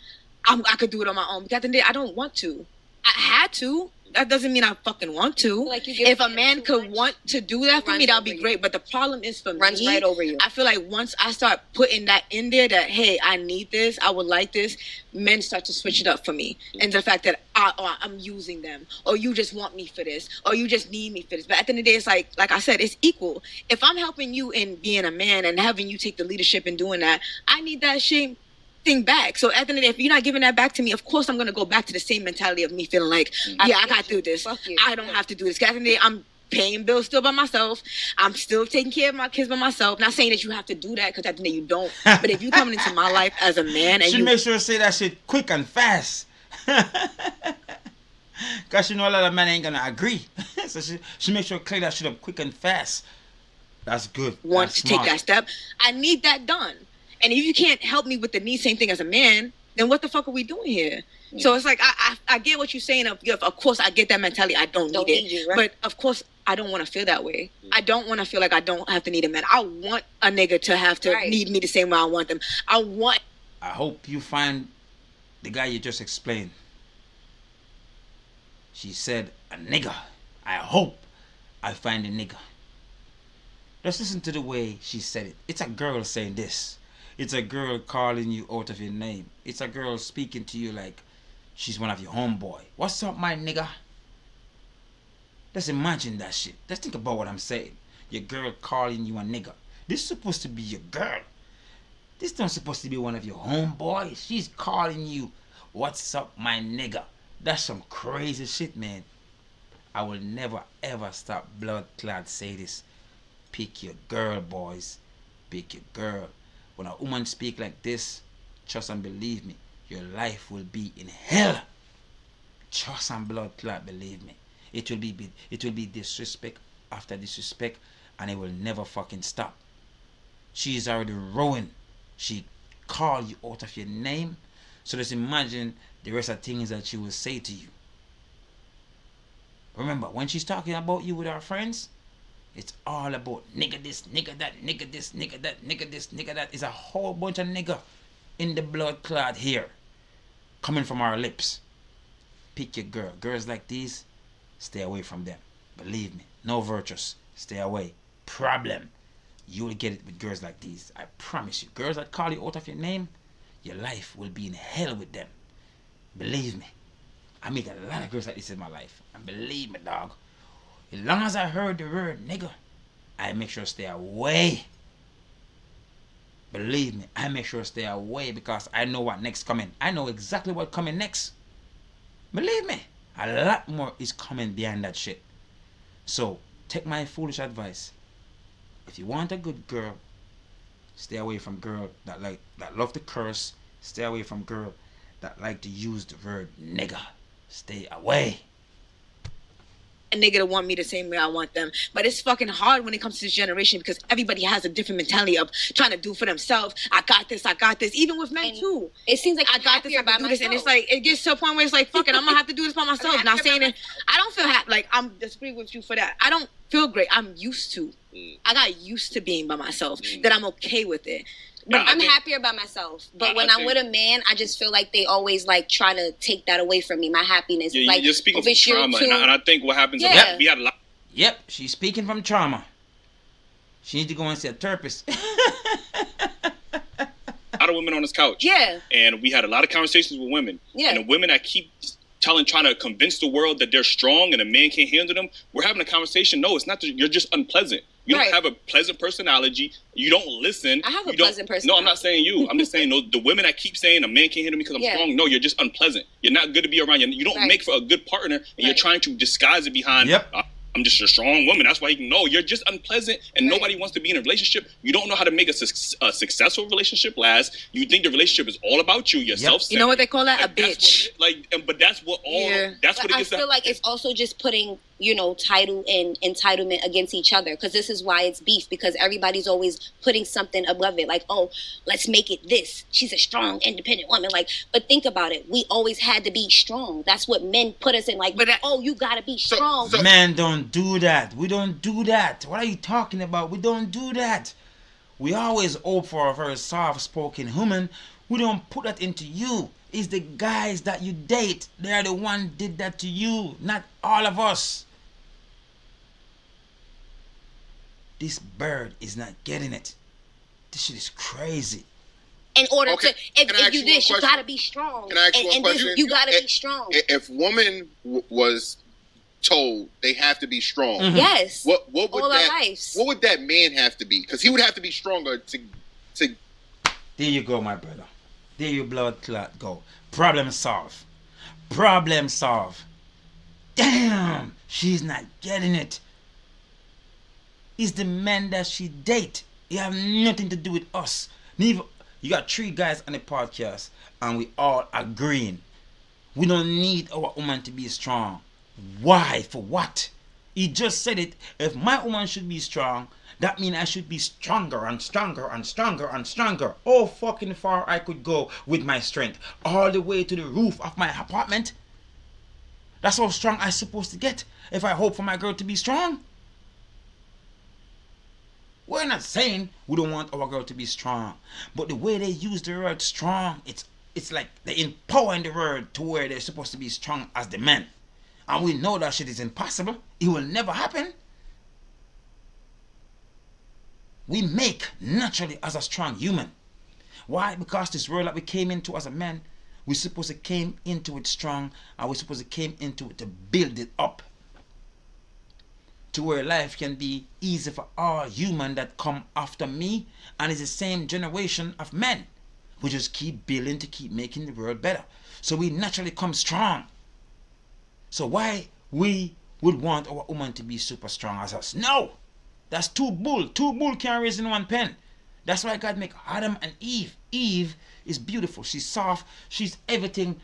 I could do it on my own. Because at the end of the day, I don't want to. I had to. That doesn't mean I fucking want to. Like, if a man could want to do that for me, that'd be great. But the problem is for me, runs right over you. I feel like once I start putting that in there, that hey, I need this, I would like this, men start to switch it up for me. And the fact that I'm using them, or you just want me for this, or you just need me for this. But at the end of the day, it's like I said, it's equal. If I'm helping you in being a man and having you take the leadership in doing that, I need that shit thing back. So at the end of the day, if you're not giving that back to me, of course I'm gonna go back to the same mentality of me feeling like, yeah, I gotta do this. I don't have to do this. 'Cause at the end of the day, I'm paying bills still by myself. I'm still taking care of my kids by myself. Not saying that you have to do that, because at the end of the day you don't. But if you coming into my life as a man and she make sure to say that shit quick and fast. Because she know a lot of men ain't gonna agree. So she make sure to clear that shit up quick and fast. That's good. Want to take that step, I need that done. And if you can't help me with the same thing as a man, then what the fuck are we doing here? Yeah. So it's like, I get what you're saying. Of course, I get that mentality. I don't need it. You, right? But of course, I don't want to feel that way. I don't want to feel like I don't have to need a man. I want a nigga to have to need me the same way I want them. I hope you find the guy you just explained. She said, a nigga. I hope I find a nigga. Just listen to the way she said it. It's a girl saying this. It's a girl calling you out of your name. It's a girl speaking to you like she's one of your homeboy. What's up, my nigga? Just imagine that shit. Just think about what I'm saying. Your girl calling you a nigga. This is supposed to be your girl. This not supposed to be one of your homeboys. She's calling you, what's up, my nigga? That's some crazy shit, man. I will never ever stop blood clot say this. Pick your girl, boys. Pick your girl. When a woman speak like this, trust and believe me, your life will be in hell. Trust and blood clot, believe me. It will be disrespect after disrespect, and it will never fucking stop. She is already ruined. She called you out of your name. So just imagine the rest of things that she will say to you. Remember, when she's talking about you with her friends, it's all about nigga this, nigga that, nigga this, nigga that, nigga this, nigga that. It's a whole bunch of nigga in the blood clot here coming from our lips. Pick your girl. Girls like these, stay away from them. Believe me, no virtues. Stay away. Problem. You will get it with girls like these. I promise you. Girls that call you out of your name, your life will be in hell with them. Believe me. I meet a lot of girls like this in my life. And believe me, dog. As long as I heard the word nigga, I make sure to stay away. Believe me, I make sure to stay away because I know what next coming. I know exactly what coming next. Believe me, a lot more is coming behind that shit. So, take my foolish advice. If you want a good girl, stay away from girl that love to curse. Stay away from girl that like to use the word nigga. Stay away. A nigga to want me the same way I want them. But it's fucking hard when it comes to this generation because everybody has a different mentality of trying to do for themselves. I got this. Even with men too. It seems like I got this, I can do this. And it's like, it gets to a point where it's like, fuck it, I'm gonna have to do this by myself. Not saying it, I don't feel happy. Like, I'm disagreeing with you for that. I don't feel great. I'm used to. I got used to being by myself. That I'm okay with it. But I'm happier by myself. But when I'm with a man, I just feel like they always like try to take that away from me, my happiness. Yeah, like, you're speaking from trauma, and I think what happens is we had a lot. Yep, she's speaking from trauma. She needs to go and see a therapist. A lot of women on this couch. Yeah. And we had a lot of conversations with women. Yeah. And the women that keep trying to convince the world that they're strong and a man can't handle them, we're having a conversation. No, it's not. You're just unpleasant. You don't have a pleasant personality. You don't listen. I have a pleasant personality. No, I'm not saying you. I'm just saying the women that keep saying a man can't handle me because I'm strong. No, you're just unpleasant. You're not good to be around. You don't make for a good partner, and you're trying to disguise it behind. I'm just a strong woman. That's why you can know you're just unpleasant, and nobody wants to be in a relationship. You don't know how to make a successful relationship last. You think the relationship is all about you, yourself. You know what they call that? A bitch. But that's what all. That's what it I gets. feel like it's also just putting, title and entitlement against each other, because this is why it's beef, because everybody's always putting something above it, like, oh, let's make it this. She's a strong, independent woman. Like, but think about it. We always had to be strong. That's what men put us in. Like, oh, you gotta be strong. Men don't do that. We don't do that. What are you talking about? We don't do that. We always hope for a very soft-spoken woman. We don't put that into you. It's the guys that you date. They're the one did that to you, not all of us. This bird is not getting it. This shit is crazy. In order to, if you this, you gotta be strong. Can I ask you one question? You gotta be strong. If woman was told they have to be strong, yes, what would all that? Our lives. What would that man have to be? Because he would have to be stronger to. There you go, my brother. There your blood clot go. Problem solved. Problem solved. Damn, she's not getting it. It's the men that she date. It have nothing to do with us. Neither. You got 3 guys on the podcast, and we all agreeing. We don't need our woman to be strong. Why? For what? He just said it. If my woman should be strong, that means I should be stronger and stronger and stronger and stronger. Oh, fucking far I could go with my strength. All the way to the roof of my apartment. That's how strong I'm supposed to get if I hope for my girl to be strong. We're not saying we don't want our girl to be strong. But the way they use the word strong, it's like they're empowering the word to where they're supposed to be strong as the men. And we know that shit is impossible. It will never happen. We make naturally as a strong human. Why? Because this world that we came into as a man, we supposed to came into it strong, and we supposed to came into it to build it up. To where life can be easy for all human that come after me, and it's the same generation of men. We just keep building to keep making the world better. So we naturally come strong. So why we would want our woman to be super strong as us? No! That's 2 bull. 2 bull can't raise in 1 pen. That's why God make Adam and Eve. Eve is beautiful. She's soft. She's everything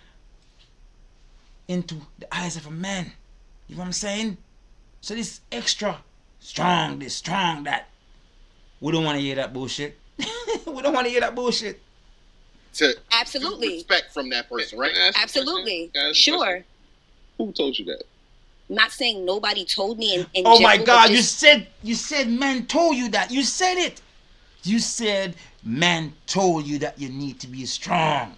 into the eyes of a man. You know what I'm saying? So this extra strong, this strong, that. We don't want to hear that bullshit. We don't want to hear that bullshit. Absolutely. To respect from that person, right? Absolutely. Sure. Who told you that? I'm not saying nobody told me in oh general, my God, just... you said man told you that. You said it. You said man told you that you need to be strong.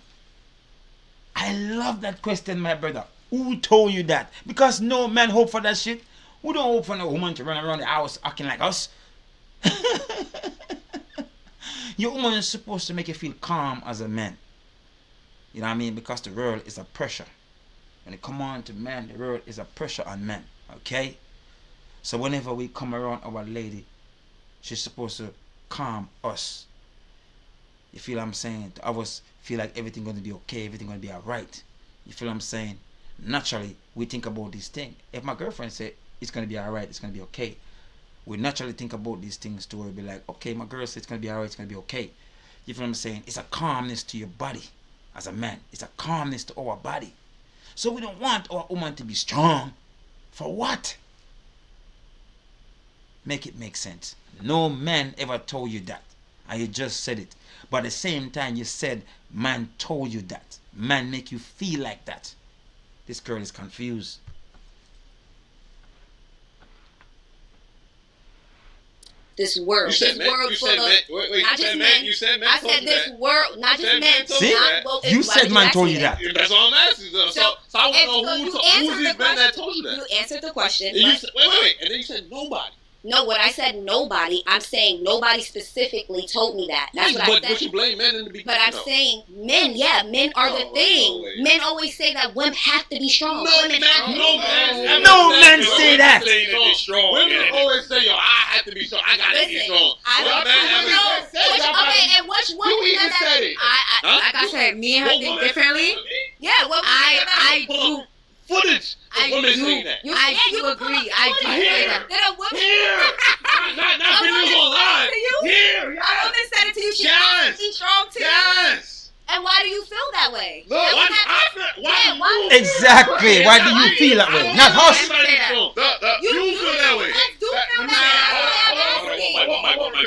I love that question, my brother. Who told you that? Because no man hope for that shit. We don't hope for no woman to run around the house acting like us. Your woman is supposed to make you feel calm as a man. You know what I mean? Because the world is a pressure. When it come on to men, the world is a pressure on men. Okay? So whenever we come around our lady, she's supposed to calm us. You feel what I'm saying? The others feel like everything gonna be okay, everything gonna be alright. You feel what I'm saying? Naturally, we think about these things. If my girlfriend said it's gonna be alright, it's gonna be okay, we naturally think about these things to where we be like, okay, my girl said it's gonna be alright, it's gonna be okay. You feel what I'm saying? It's a calmness to your body as a man. It's a calmness to our body. So we don't want our woman to be strong. For what? Make it make sense. No man ever told you that. And you just said it. But at the same time you said man told you that. Man make you feel like that. This girl is confused. This world. You said This men. world You full said of men. Wait, you not said just men. men. You said men I told said you this that. world, not You just said men. men told See? you Not, that. well, You why said did man ask told me you that. That's all I'm asking. So I want to know you who's answered these the men that question. told you that. You answered the question. And you but- said, wait. And then you said nobody. No, what I said, nobody. I'm saying nobody specifically told me that. That's what I But said. you blame men in the beginning. But I'm saying men, men are the No, thing. no way. Men always say that women have to be strong. No, women man, have to be No men say that. Women always say, yo, I have to be strong. I gotta be Listen, strong. I Well, don't man, know. Okay, and which one? You even said it. Like I said, me and her What think woman- differently. Yeah, well, I Pull do. up footage of I women do. saying that. I do agree. I do Here. say that. Then a woman. Here. Not A woman videos online. said it to you? Here. A woman said it to you. She Yes. has to be strong to you. Yes. And why do you feel that way? Look, That why would have- why why- Exactly. Why do you feel that way? Not us. You feel that way. Let's do feel that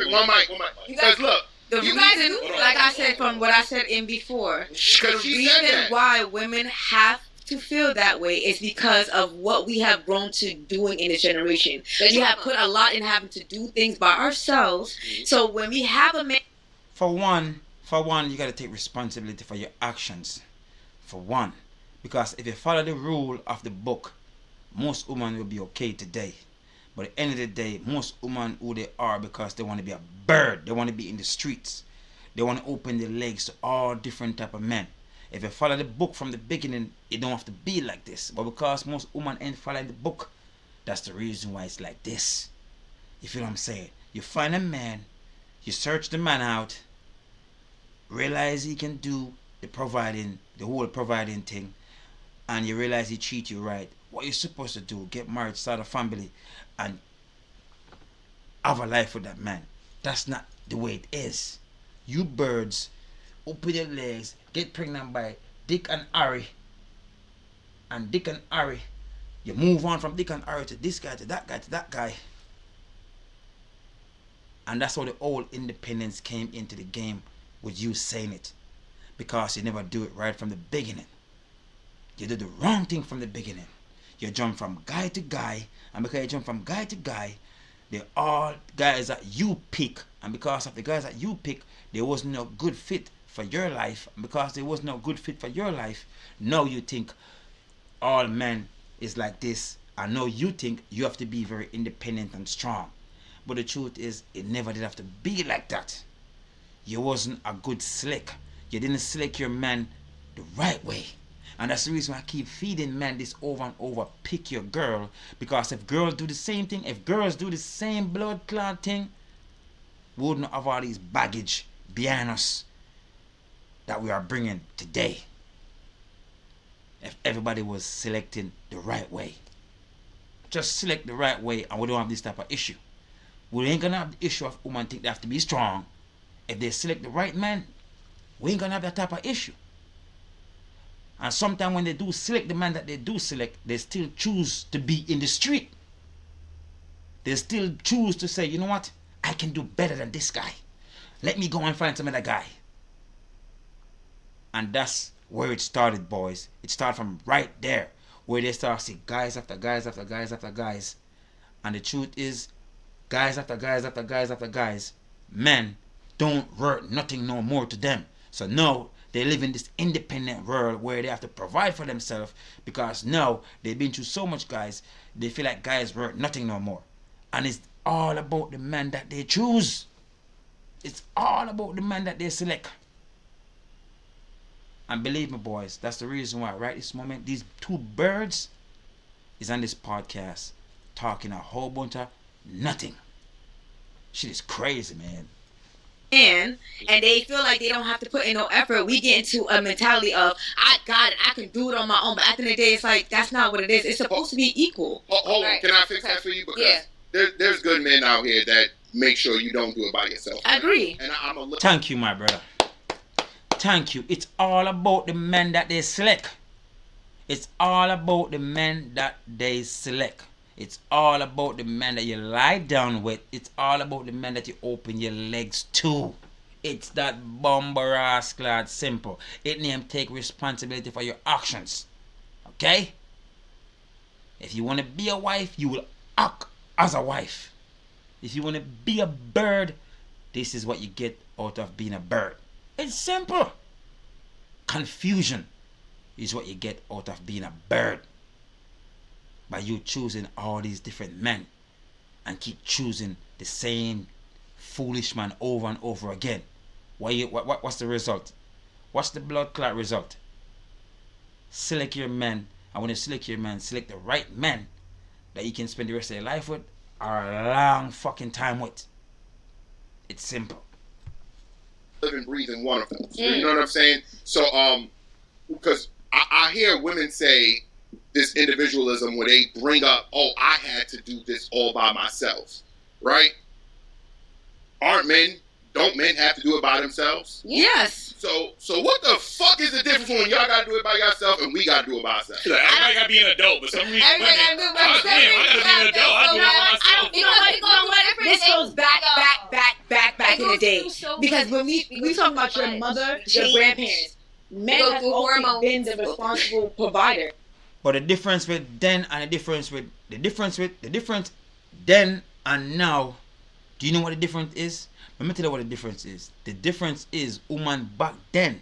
way. One mic. You Because guys, look, the You guys reason, do like I said from what I said in before, the because she said reason that. why women have to feel that way is because of what we have grown to doing in this generation. We have put a lot in having to do things by ourselves. So when we have a man, For one, you gotta take responsibility for your actions. For one. Because if you follow the rule of the book, most women will be okay today. But at the end of the day, most women who they are because they want to be a bird. They want to be in the streets. They want to open their legs to all different type of men. If you follow the book from the beginning, it don't have to be like this. But because most women ain't following the book, that's the reason why it's like this. You feel what I'm saying? You find a man, you search the man out, realize he can do the whole providing thing, and you realize he treat you right. What you're supposed to do, get married, start a family, and have a life with that man. That's not the way it is. You birds, open your legs, get pregnant by Dick and Harry, and Dick and Harry, you move on from Dick and Harry to this guy, to that guy, to that guy. And that's how the old independence came into the game, with you saying it. Because you never do it right from the beginning. You did the wrong thing from the beginning. You jump from guy to guy, and because you jump from guy to guy, they're all guys that you pick, and because of the guys that you pick, there was no good fit for your life, and because there was no good fit for your life, now you think all men is like this, and now you think you have to be very independent and strong. But the truth is, it never did have to be like that. You wasn't a good slick. You didn't slick your man the right way. And that's the reason why I keep feeding men this over and over. Pick your girl. Because if girls do the same thing, if girls do the same blood clot thing, we wouldn't have all these baggage behind us that we are bringing today. If everybody was selecting the right way. Just select the right way and we don't have this type of issue. We ain't gonna have the issue of women think they have to be strong. If they select the right man, we ain't gonna have that type of issue. And sometimes when they do select the man that they do select, they still choose to be in the street. They still choose to say, you know what? I can do better than this guy. Let me go and find some other guy. And that's where it started, boys. It started from right there, where they start to see guys after guys after guys after guys. And the truth is, guys after guys after guys after guys, men don't worth nothing no more to them. So now they live in this independent world where they have to provide for themselves, because now they've been through so much guys, they feel like guys worth nothing no more. And it's all about the man that they choose. It's all about the man that they select. And believe me, boys, that's the reason why right this moment these two birds is on this podcast talking a whole bunch of nothing. Shit is crazy, man. and they feel like they don't have to put in no effort, we get into a mentality of I got it, I can do it on my own. But at the end of the day, it's like that's not what it is. It's supposed to be equal. Hold on, can I fix that for you? Because there's good men out here that make sure you don't do it by yourself. I agree. And Thank you, my brother. Thank you. It's all about the men that they select. It's all about the men that they select. It's all about the men that you lie down with. It's all about the men that you open your legs to. It's that bomber ass clad simple. It name take responsibility for your actions. Okay? If you want to be a wife, you will act as a wife. If you want to be a bird, this is what you get out of being a bird. It's simple. Confusion is what you get out of being a bird. By you choosing all these different men and keep choosing the same foolish man over and over again. What's the result? What's the blood clot result? Select your men, and when you select your men, select the right men that you can spend the rest of your life with or a long fucking time with. It's simple. Living, breathing one of them. You know what I'm saying? So, because I hear women say this individualism when they bring up, oh, I had to do this all by myself, right? Don't men have to do it by themselves? Yes. So what the fuck is the difference when y'all gotta do it by yourself and we gotta do it by ourselves? Like, everybody gotta be an adult, but some reason women, I gotta be an adult. I do it by myself. You know what? This goes back in the day. Because when we talk about your mother, your grandparents, men have always been the responsible provider. But the difference with then and the difference then and now, do you know what the difference is? Let me tell you what the difference is. The difference is women back then,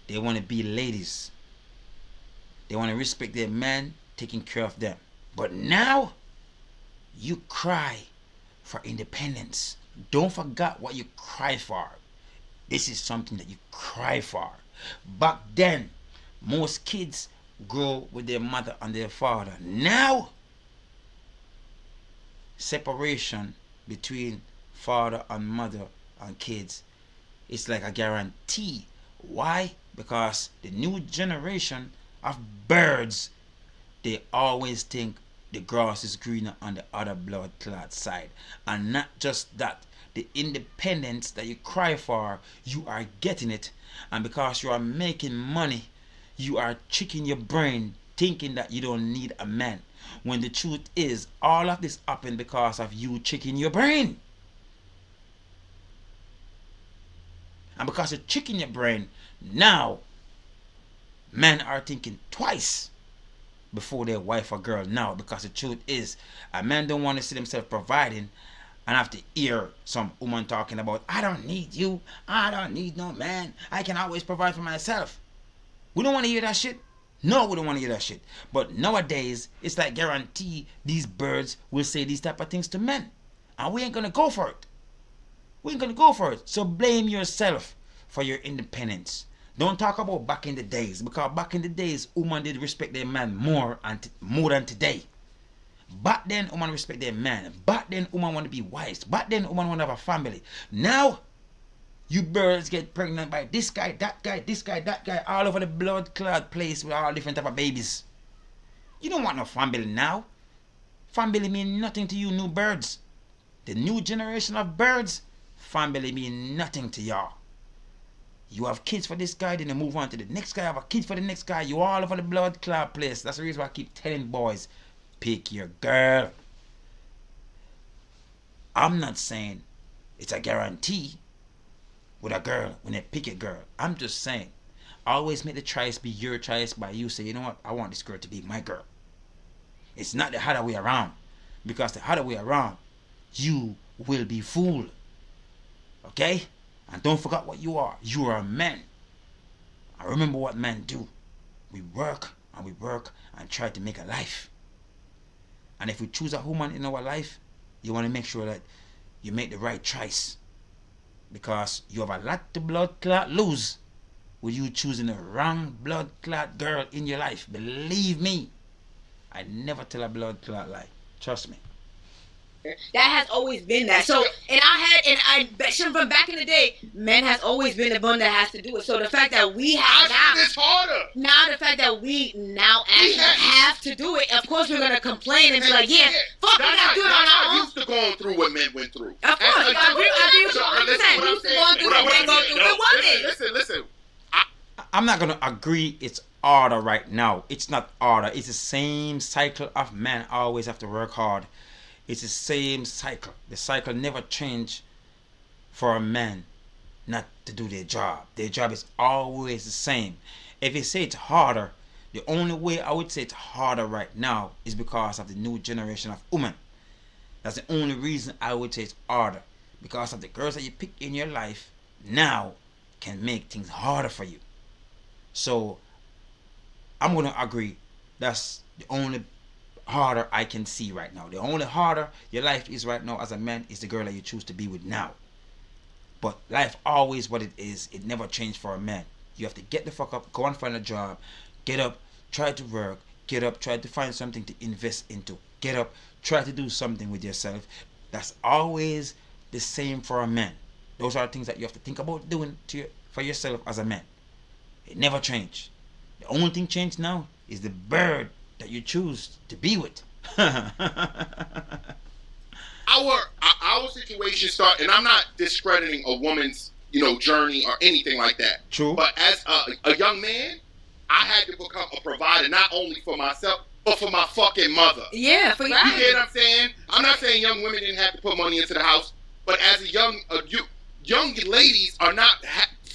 they want to be ladies. They want to respect their man taking care of them. But now, you cry for independence. Don't forget what you cry for. This is something that you cry for. Back then, most kids grow with their mother and their father. Now, separation between father and mother and kids is like a guarantee. Why? Because the new generation of birds, they always think the grass is greener on the other blood clot side. And not just that, the independence that you cry for, you are getting it. And because you are making money, you are tricking your brain thinking that you don't need a man. When the truth is, all of this happened because of you tricking your brain. And because you're tricking your brain, now men are thinking twice before their wife or girl now. Because the truth is, a man don't want to see themselves providing and have to hear some woman talking about, I don't need you, I don't need no man, I can always provide for myself. We don't want to hear that shit. No, we don't want to hear that shit. But nowadays, it's like guarantee these birds will say these type of things to men. And we ain't going to go for it. We ain't going to go for it. So blame yourself for your independence. Don't talk about back in the days. Because back in the days, women did respect their man more than today. Back then, women respect their man. Back then, women want to be wives. Back then, women want to have a family. Now, you birds get pregnant by this guy, that guy, this guy, that guy, all over the blood clot place with all different type of babies. You don't want no family now. Family mean nothing to you new birds. The new generation of birds, family mean nothing to y'all. You have kids for this guy, then you move on to the next guy, have a kid for the next guy. You all over the blood clot place. That's the reason why I keep telling boys, pick your girl. I'm not saying it's a guarantee with a girl when they pick a girl. I'm just saying, always make the choice be your choice by you. Say, you know what, I want this girl to be my girl. It's not the other way around. Because the other way around, you will be fooled. Okay? And don't forget what you are. You are a man. And remember what men do. We work and try to make a life. And if we choose a woman in our life, you want to make sure that you make the right choice. Because you have a lot to blood clot lose with you choosing the wrong blood clot girl in your life. Believe me, I never tell a blood clot lie. Trust me. That has always been that. So, from back in the day, men has always been the one that has to do it. So the fact that we have it's harder. Now the fact that we now actually have to do it, of course we're gonna complain and be like, yeah, fuck, we gotta do it on our own. Used to going through what men went through. Of course, I agree with you 100%. We used to go through what men go through with women. Listen. I'm not gonna agree it's harder right now. It's not harder. It's the same cycle of men always have to work hard. It's the same cycle. The cycle never change for a man not to do their job. Their job is always the same. If you say it's harder, the only way I would say it's harder right now is because of the new generation of women. That's the only reason I would say it's harder. Because of the girls that you pick in your life now can make things harder for you. So I'm going to agree that's the only harder I can see right now. The only harder your life is right now as a man is the girl that you choose to be with now. But life always what it is. It never changed for a man. You have to get the fuck up, go and find a job, get up, try to work, get up, try to find something to invest into, get up, try to do something with yourself. That's always the same for a man. Those are things that you have to think about doing for yourself as a man. It never changed. The only thing changed now is the bird that you choose to be with. Our situation start, and I'm not discrediting a woman's journey or anything like that. True. But as a young man, I had to become a provider not only for myself but for my fucking mother. Yeah, for you. You hear what I'm saying? I'm not saying young women didn't have to put money into the house, but as a young ladies are not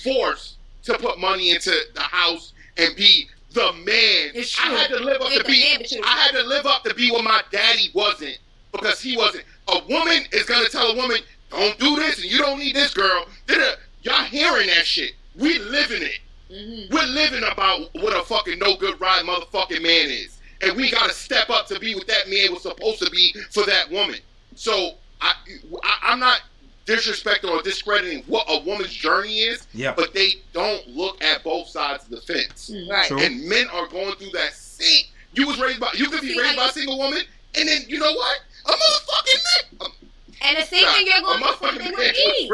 forced to put money into the house and be the man. It's true. I had to live up to be what my daddy wasn't, because he wasn't. A woman is gonna tell a woman, don't do this and you don't need this, girl. Y'all hearing that shit. We living it. Mm-hmm. We're living about what a fucking no good ride motherfucking man is. And we gotta step up to be what that man was supposed to be for that woman. So I'm not disrespecting or discrediting what a woman's journey is, but they don't look at both sides of the fence. Right. True. And men are going through that same. You could be raised by a single woman, and then you know what? A motherfucking man. And the same thing you're going through with me.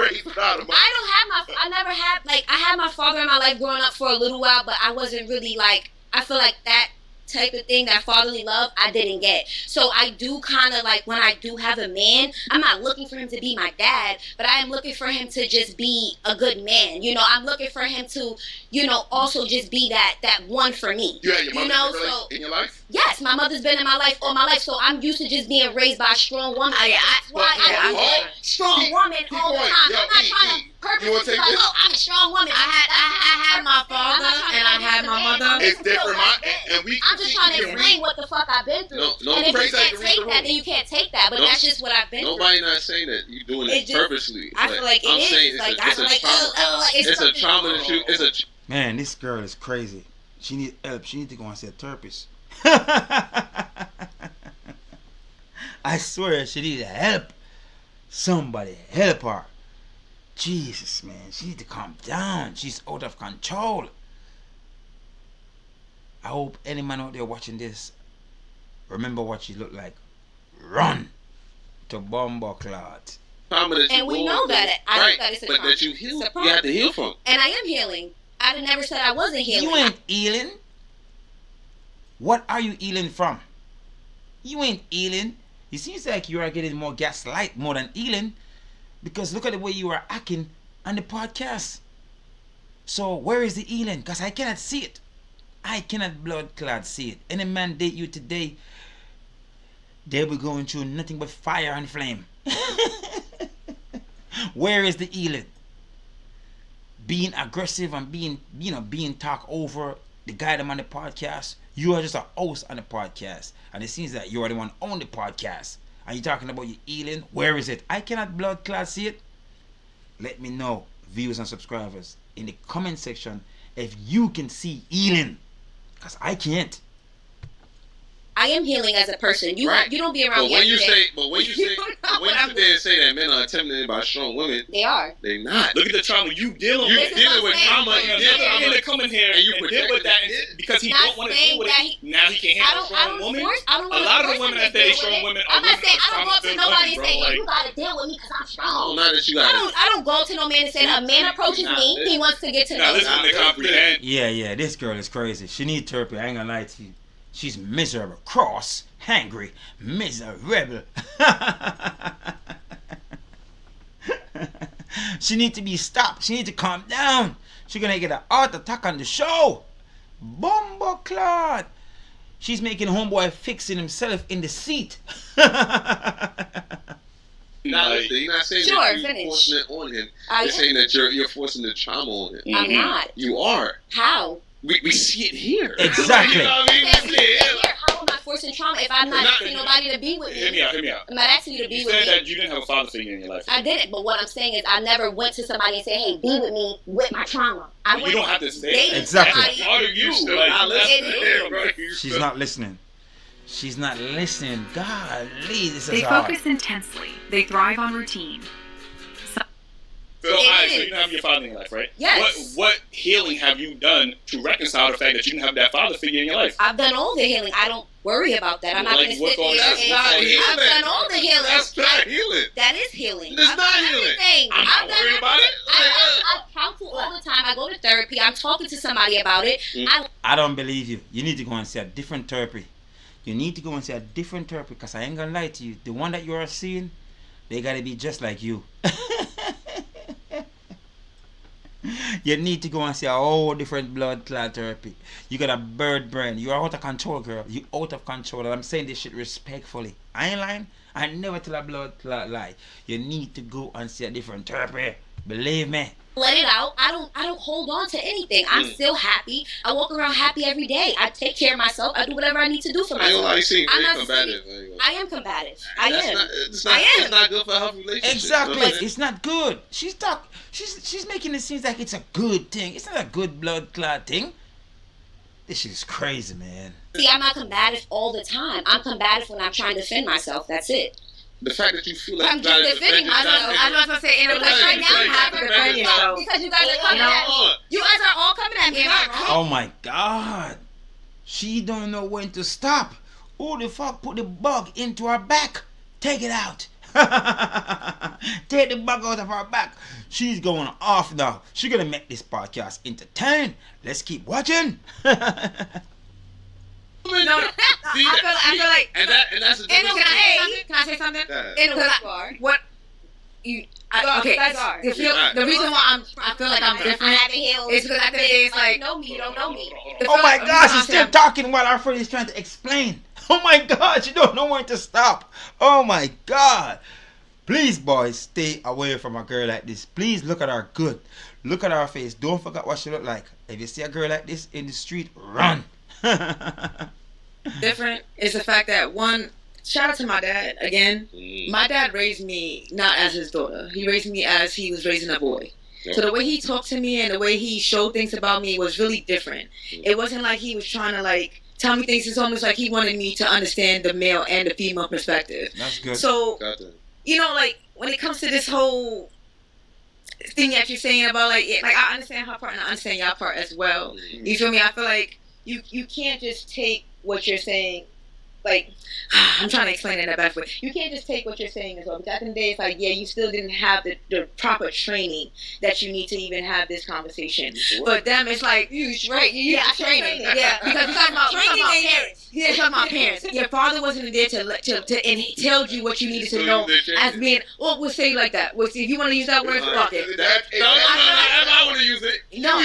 I had my father in my life growing up for a little while, but I wasn't really I feel like that type of thing, that fatherly love, I didn't get. So I do kind of when I do have a man, I'm not looking for him to be my dad, but I am looking for him to just be a good man. I'm looking for him to, also just be that one for me. You had your mother in your life? Yes, my mother's been in my life all my life, so I'm used to just being raised by a strong woman. That's why I'm a strong woman all the time. I'm not trying to purposely I'm a strong woman. I had my father and I had my mother. It's different. I'm just trying to explain what the fuck I've been through. And if you can't take that, then you can't take that. But that's just what I've been through. Nobody not saying that you're doing it purposely. I feel like I'm saying it's a trauma that you. Man, this girl is crazy. She needs help. She needs to go and see a therapist. I swear she needs help. Somebody help her. Jesus, man, she needs to calm down. She's out of control. I hope any man out there watching this remember what she looked like. Run to Bumbleclot. And we know that. I know that it's a trauma. But that you heal, you have to heal from. And I am healing. I'd have never said I wasn't healing. You ain't healing. What are you healing from? You ain't healing. It seems like you are getting more gaslight more than healing, because look at the way you are acting on the podcast. So where is the healing? Because I cannot see it. I cannot blood clot see it. Any man date you today, they'll be going through nothing but fire and flame. Where is the healing? Being aggressive and being talked over the guy them on the podcast. You are just a host on the podcast, and it seems that you are the one on the podcast, and you're talking about your healing. Where is it? I cannot blood clot see it. Let me know, viewers and subscribers, in the comment section if you can see healing, because I can't. I am healing as a person. You don't be around me. But when you say fuck when what you I'm sit there and say that men are intimidated by strong women, They are. they not. Look at the trauma you dealing You with. This is dealing with what I'm trauma. saying. You And dealing then with to come in here and you and deal with that protecting it. because he Not don't want to saying deal with that it. Now he can't handle strong women. I don't A want lot of the women that say they strong women are I'm not women saying with I don't go to trauma-filled nobody and women, say, bro. "Yo, you Like, gotta deal with me because I'm Oh, strong." not that you got. I don't go to no man and say that a man approaches Nah, me, he wants to get to now know listen me. to comprehend. Yeah, this girl is crazy. She need therapy. I ain't gonna lie to you. She's miserable, cross, hangry, miserable. She need to be stopped. She need to calm down. She gonna get an heart attack on the show. Bumbo clot. She's making homeboy fixing himself in the seat. Nah, listen, you're not saying Sure, that you're finish. forcing it on him. I You're am. saying that you're forcing the trauma on him. I'm not. You are. How? We see it here. Exactly. You know what I mean? We see it here. How am I forcing trauma if I'm not asking nobody to be with Hear me me? out. Hear me out. I'm not asking you to be You with said me. that you didn't have a father figure in your life. I didn't, but what I'm saying is I never went to somebody and said, "Hey, be with me with my trauma." I You went don't have to say dated that. Exactly. That's part of you. Still Like, not that's listening, still- bro. She's not listening. She's not listening. Golly, this They is hard. focus intensely. They thrive on routine. So, It alright, so is. you didn't have your father in your life, right? Yes. What healing have you done to reconcile the fact that you didn't have that father figure in your life? I've done all the healing. I don't worry about that. I'm not Like, going to what's sit all there that? and That's not healing. I've done all the healing. That's not healing. That is healing. It's I've not done healing. everything. I'm I've not done worried about it. I counsel all the time. I go to therapy. I'm talking to somebody about it. I don't believe you. You need to go and see a different therapy. You need to go and see a different therapy because I ain't gonna lie to you. The one that you are seeing, they gotta be just like you. You need to go and see a whole different blood clot therapy. You got a bird brain. You are out of control, girl. You out of control. And I'm saying this shit respectfully. I ain't lying. I never tell a blood clot lie. You need to go and see a different therapy. Believe me. let it out. I don't hold on to anything. I'm still happy. I walk around happy every day. I take care of myself. I do whatever I need to do for I ain't myself. gonna lie, you seem I'm very not combative. I am combative. I That's am. not, it's not, I am. It's not good for a healthy relationship. Exactly. You know? It's not good. She's making it seem like it's a good thing. It's not a good blood clot thing. This shit is crazy, man. See, I'm not combative all the time. I'm combative when I'm trying to defend myself. That's it. The fact that you feel like I'm you gotta just defending defend myself. yourself. I was gonna say, in a Right, place right now, right, you have to right, defend right. yourself because you guys are coming at me. You guys are all coming at me. Am I wrong? Oh my God. She don't know when to stop. Who the fuck put the bug into her back? Take it out. Take the bug out of her back. She's going off now. She's gonna make this podcast entertaining. Let's keep watching. No, I feel like. And that's the And difference. can I say something? Yeah. And what you? Okay. The reason why I feel like I'm different is because at the end of the day, it's like, you don't know me. Oh my God, she's still talking while our friend is trying to explain. Oh my God, she don't know when to stop. Oh my God. Please, boys, stay away from a girl like this. Please look at her good. Look at her face. Don't forget what she look like. If you see a girl like this in the street, run. Different is the fact that one, shout out to my dad again. My dad raised me not as his daughter. He raised me as he was raising a boy. So the way he talked to me and the way he showed things about me was really different. It wasn't like he was trying to like tell me things. It's almost like he wanted me to understand the male and the female perspective. That's good. So, Got that. you know, like when it comes to this whole thing that you're saying about like I understand her part and I understand your part as well. You feel me? I feel like you can't just take what you're saying. Like, I'm trying to explain it in a bad way. You can't just take what you're saying as well. Because at the end of the day, it's like, yeah, you still didn't have the proper training that you need to even have this conversation. But them, it's like, you got training. Yeah, because you're talking about parents. Yeah, talking about parents. Your father wasn't there to tell you what you needed to know as being, well, we'll say it like that. Well, see, if you want to use that word, fuck it. I want to use it. No,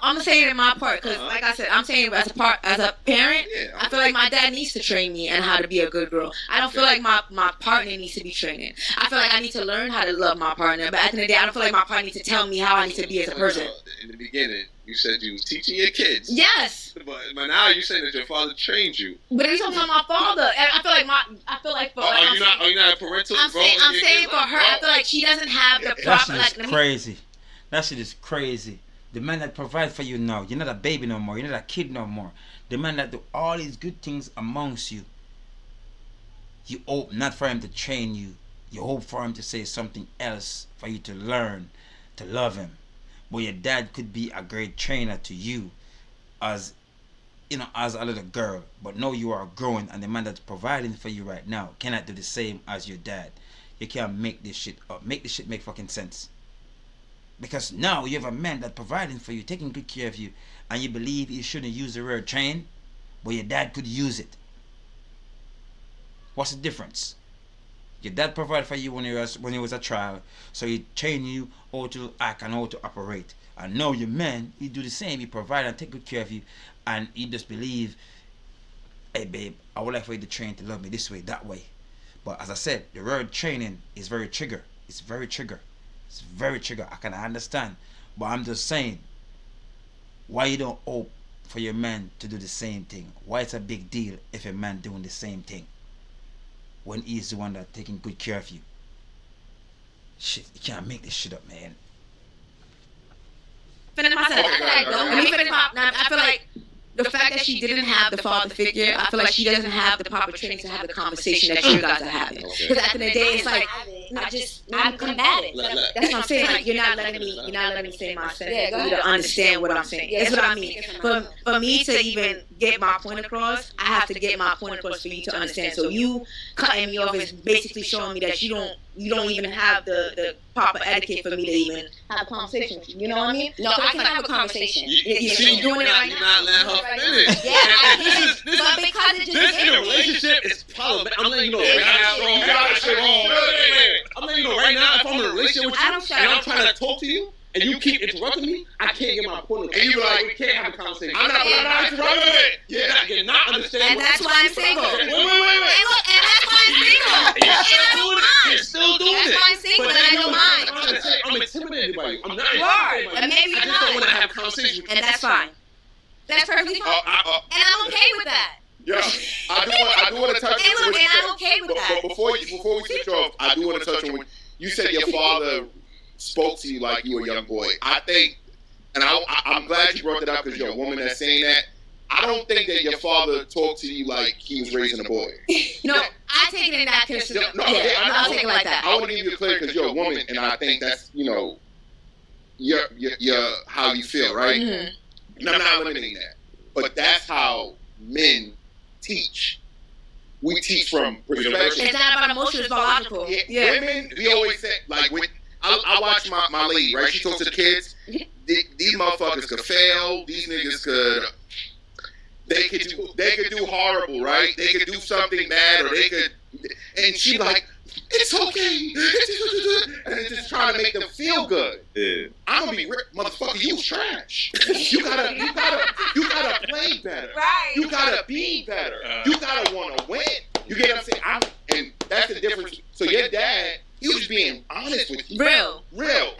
I'm saying it in my part because, like I said, I'm saying it as a parent. I feel like my dad needs to train me and how to be a good girl. I don't feel like my partner needs to be training. I feel like I need to learn how to love my partner, but at the end of the day, I don't feel like my partner needs to tell me how I need to be as a person. In the beginning, you said you was teaching your kids. Yes. But now you're saying that your father trained you. But he's talking about my father, and I feel like for. Are you not a parental? I'm saying for her, I feel like she doesn't have the That proper. shit is crazy. That shit is crazy. The man that provides for you now, you're not a baby no more. You're not a kid no more. The man that do all these good things amongst you. You hope not for him to train you. You hope for him to say something else for you to learn to love him. But your dad could be a great trainer to you as as a little girl, but now you are growing, and the man that's providing for you right now cannot do the same as your dad. You can't make this shit up. Make this shit make fucking sense. Because now you have a man that's providing for you, taking good care of you, and you believe you shouldn't use the word train, but your dad could use it. What's the difference? Your dad provided for you when you was a child, so he trained you how to act and how to operate. And now your man, he do the same. He provide and take good care of you, and he just believe, hey babe, I would like for you to train to love me this way, that way. But as I said, the word training is very trigger. It's very trigger. It's very trigger. I can understand, but I'm just saying, why you don't hope for your man to do the same thing? Why it's a big deal if a man doing the same thing when he's the one that taking good care of you? Shit, you can't make this shit up, man. Finish my sentence. Let me finish my. Now, I feel like the fact that she didn't have the father figure, I feel like she doesn't have the proper training to have the conversation that you guys are having. Because at the end of the day, it's like I'm combative. That's what I'm saying. Like you're not letting me say my sentence for you to understand what I'm saying. That's what I mean. For me to even get my point across, I have to get my point across for you to understand. So you cutting me off is basically showing me that you don't even have the proper etiquette for me to even have a conversation with you. You know what I mean? No, I can have a conversation. You're doing it right You're now. not letting her finish. Yeah, But because it just this in a relationship is problematic. I'm letting you know right now. You got shit wrong. I'm letting you know right now. If I'm in a relationship with you and I'm trying to talk to you and you keep interrupting me, I can't get my point across. And you be like, we can't have a conversation. I'm not interrupting it. You're not understanding. And that's why I'm single. Wait. And look, and that's why I'm single. And I don't mind. You're still doing it. That's why I'm single and I don't mind. I'm intimidated by you. I'm not. You are. And maybe I you're just don't not. want to have a conversation with you. And that's fine. That's perfectly fine. And I'm okay with that. Yeah, I do want to touch And on look, what and you I'm okay with that. But before we switch off, I do want to touch on what you said. Your father spoke to you like you were a young boy. I think, and I'm glad you brought that up because you're a woman that's saying that. I don't think that your father talked to you like he was raising a boy. No, I take it in that consideration. I'll take it like that. I want to give you a clear because you're a woman, and I think that's your how you feel, right? Mm-hmm. And I'm not eliminating that, but that's how men teach. We teach from perspective. It's not about emotion, it's biological. Yeah. Women, we always say, like, when I watch my lady, right? She talks to the kids. These motherfuckers could fail. These niggas could. They could do horrible, right? They could do something bad, or they could. And she like, it's okay. And it's just trying to make them feel good. Yeah. I'm gonna be motherfucker. You trash. You gotta play better. Right. You gotta be better. You gotta want to win. You get what I'm saying? And that's the difference. So your dad, he was being honest with you. Real.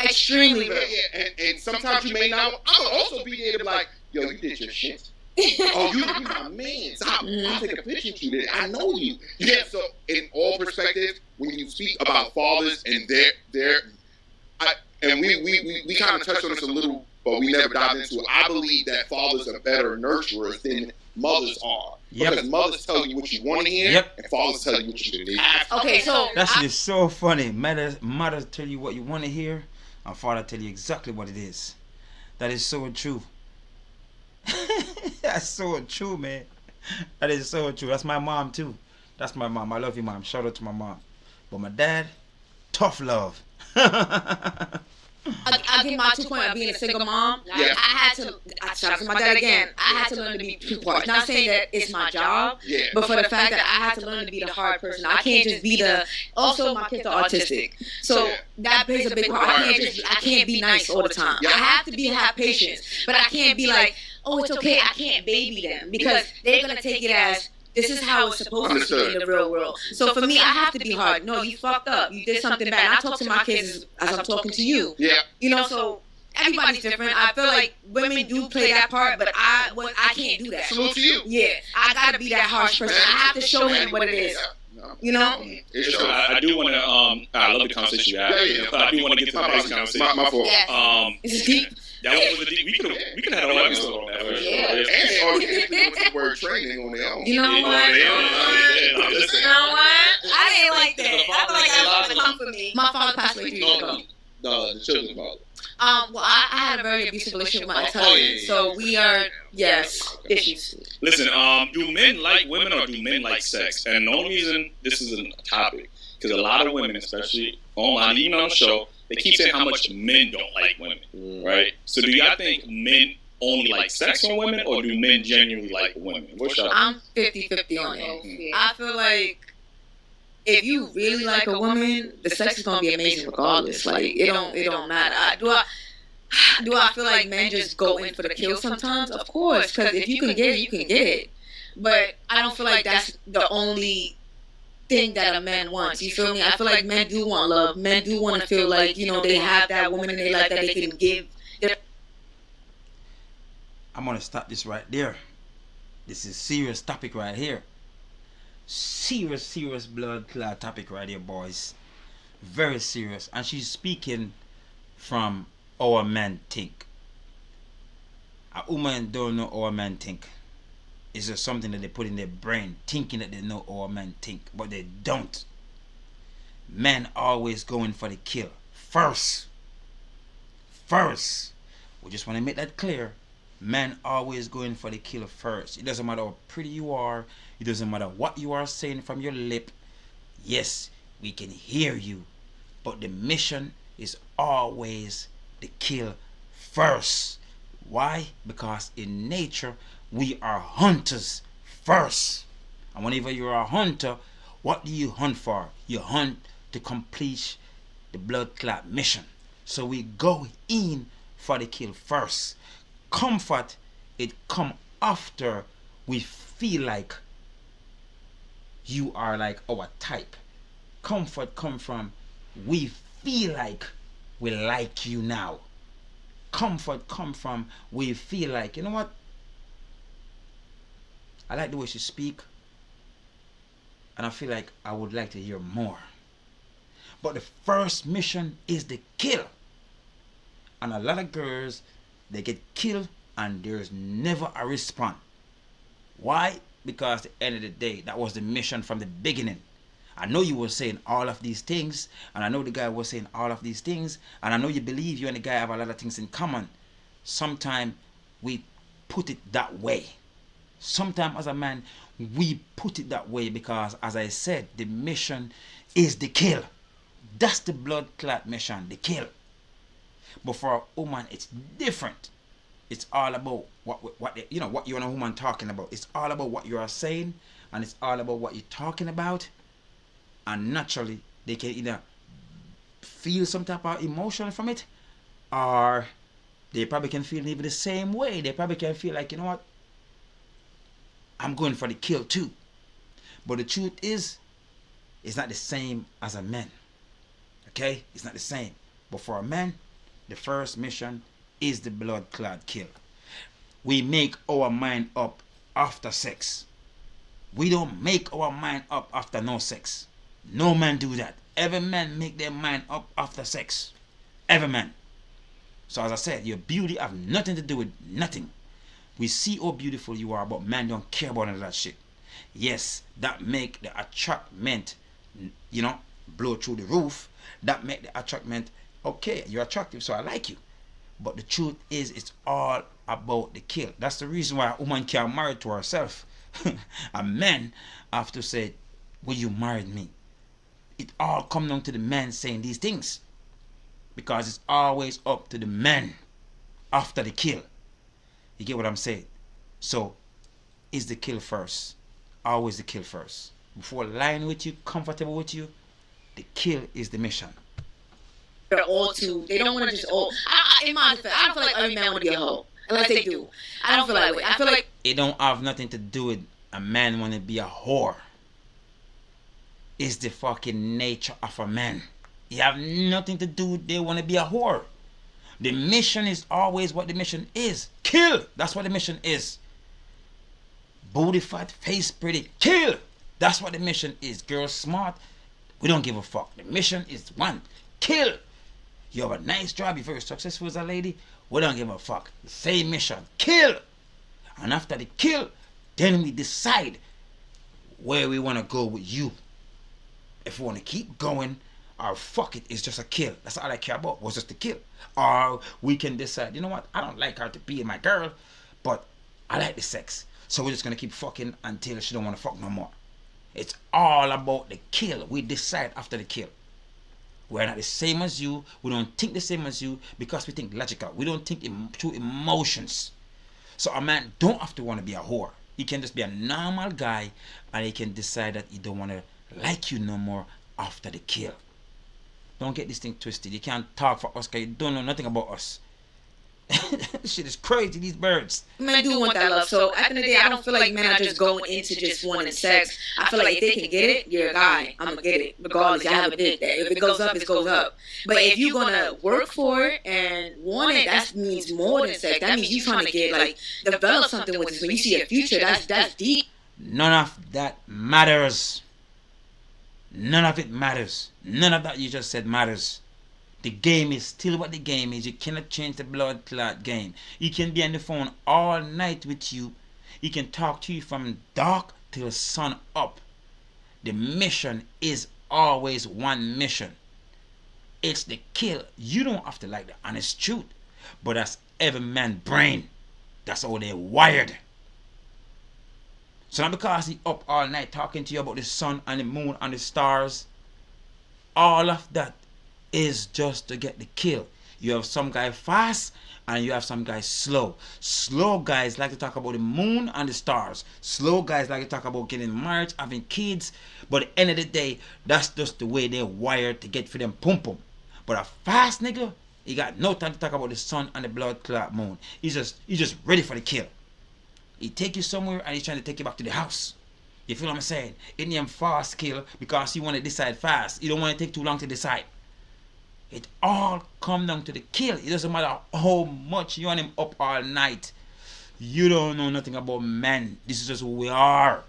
Extremely real. Yeah. And sometimes you may not. I'm gonna also be there to be like, yo, you did your shit. Oh, you my man. So I'll take a picture with you. I know you. Yeah. So in all perspectives, when you speak about fathers and we kind of touched on this a little, but we never dived into it. I believe that fathers are better nurturers than mothers are. Yep. Because mothers tell you what you want to hear, and fathers tell you what you need. Okay, so that's just so funny. Mothers tell you what you want to hear, and father tell you exactly what it is. That is so true. That's so true, man. That is so true. That's my mom too. That's my mom. I love you, mom. Shout out to my mom. But my dad, tough love. I'll give my 2 point of being a single mom. Yeah. I had to, shout out to my dad again, I had to learn to be two parts. Not saying that it's my job, but for the fact that I had to learn to be the hard person. I can't just be also my kids are autistic. So that plays a big part. I can't be nice all the time. I have to have patience, but I can't be like, oh, it's okay, I can't baby them, because they're going to take it as, this is how it's supposed to be in the real world. So for me, I have to be hard. No, you fucked up. You did something bad. And I talk to my kids as I'm talking to you. Yeah. You know, so everybody's different. I feel like women do play that part, but I can't do that. Salute to you. Yeah. I got to be that harsh person. I have to show him what it is. You know? So I do want to, I love the conversation you had. But I do want to get to the basic conversation. My fault. Yes. This is deep. That was a deep. We could have had a whole episode on that. And they already with the word training on their own. You know what? You know what? I didn't like that. I feel like I was gonna come for me. My father passed away 3 years ago. No, the children's father. Well, I had a very abusive relationship with my ex-husband, so we are, yes, issues. Listen, do men like women or do men like sex? And the only reason this is a topic, because a lot of women, especially online, even on the show, they keep saying how much men don't like women, right? So do y'all think men only like sex on women, or do men genuinely like women? What's your... I'm 50-50 on it. I feel like if you really like a woman, the sex is gonna be amazing regardless. Like it don't matter. Do I feel like men just go in for the kill sometimes? Of course, because if you can get it, you can get it. But I don't feel like that's the only thing that a man wants. You feel me? I feel like men do want love. Men do want to feel like, you know, they have that woman in their life that they can give. I'm gonna stop this right there. This is serious topic right here. Serious blood clot topic right here, boys. Very serious. And she's speaking from our men think. A woman don't know our men think. It's just something that they put in their brain, thinking that they know our men think, but they don't. Men always going for the kill first. We just want to make that clear. Men always going for the kill first. It doesn't matter how pretty you are. It doesn't matter what you are saying from your lip. Yes, we can hear you. But the mission is always the kill first. Why? Because in nature, we are hunters first. And whenever you're a hunter, what do you hunt for? You hunt to complete the blood clot mission. So we go in for the kill first. Comfort, it come after we feel like you are like our type. Comfort come from we feel like we like you now. Comfort come from we feel like, you know what, I like the way she speak, and I feel like I would like to hear more. But the first mission is the kill. And a lot of girls, they get killed and there's never a response. Why? Because at the end of the day, that was the mission from the beginning. I know you were saying all of these things, and I know the guy was saying all of these things, and I know you believe you and the guy have a lot of things in common. Sometimes we put it that way. Sometimes as a man, we put it that way because, as I said, the mission is the kill. That's the blood clot mission, the kill. But for a woman, it's different. It's all about what you and a woman talking about. It's all about what you are saying, and it's all about what you're talking about. And naturally, they can either feel some type of emotion from it, or they probably can feel even the same way. They probably can feel like, you know what, I'm going for the kill too. But the truth is, it's not the same as a man. Okay? It's not the same. But for a man, the first mission is the blood clot kill. We make our mind up after sex. We don't make our mind up after no sex. No man do that. Every man make their mind up after sex. Every man. So as I said, your beauty have nothing to do with nothing. We see how beautiful you are, but man don't care about none of that shit. Yes, that make the attractment, blow through the roof. That make the attractment, okay, you're attractive, so I like you. But the truth is, it's all about the kill. That's the reason why a woman can't marry to herself. A man have to say, will you marry me? It all comes down to the man saying these things. Because it's always up to the man after the kill. You get what I'm saying? So, is the kill first. Always the kill first. Before lying with you, comfortable with you, the kill is the mission. They're all too, they don't want to just all, in my defense, I don't feel like every man want to be a hoe. Unless they do. I don't feel that way. I feel like it don't have nothing to do with a man want to be a whore. It's the fucking nature of a man. It have nothing to do with they want to be a whore. The mission is always what the mission is. Kill. That's what the mission is. Booty fat, face pretty. Kill. That's what the mission is. Girl smart. We don't give a fuck. The mission is one. Kill. You have a nice job. You're very successful as a lady. We don't give a fuck. The same mission. Kill. And after the kill, then we decide where we want to go with you. if we want to keep going, or fuck it, it's just a kill. That's all I care about, was just a kill. Or we can decide, you know what, I don't like her to be my girl, but I like the sex. So we're just going to keep fucking until she don't want to fuck no more. It's all about the kill. We decide after the kill. We're not the same as you. We don't think the same as you because we think logical. We don't think through emotions. So a man don't have to want to be a whore. He can just be a normal guy and he can decide that he don't want to like you no more after the kill. Don't get this thing twisted. You can't talk for us because you don't know nothing about us. Shit is crazy, these birds. Men do want that love. So at the end of the day, I don't feel like men are just going into just wanting sex. I feel like if they can get it, you're a guy. I'm going to get it. Regardless, I have a dick. If it goes up, it goes up. But if you're going to work for it and want it, that means more than sex. That means you trying to get, like, develop something with it. When you see a future, that's deep. None of that matters. None of it matters. None of that you just said matters. The game is still what the game is. You cannot change the blood clot game. He can be on the phone all night with you. He can talk to you from dark till sun up. The mission is always one mission. It's the kill. You don't have to like the honest truth, but that's every man's brain. That's how they're wired. So not because he up all night talking to you about the sun and the moon and the stars. All of that is just to get the kill. You have some guy fast and you have some guys slow. Slow guys like to talk about the moon and the stars. Slow guys like to talk about getting married, having kids. But at the end of the day, that's just the way they're wired to get for them pum pum. But a fast nigga, he got no time to talk about the sun and the blood clot moon. He's just ready for the kill. He take you somewhere and he's trying to take you back to the house. You feel what I'm saying? It name fast kill because he want to decide fast. He don't want to take too long to decide. It all come down to the kill. It doesn't matter how much you want him up all night. You don't know nothing about men. This is just who we are.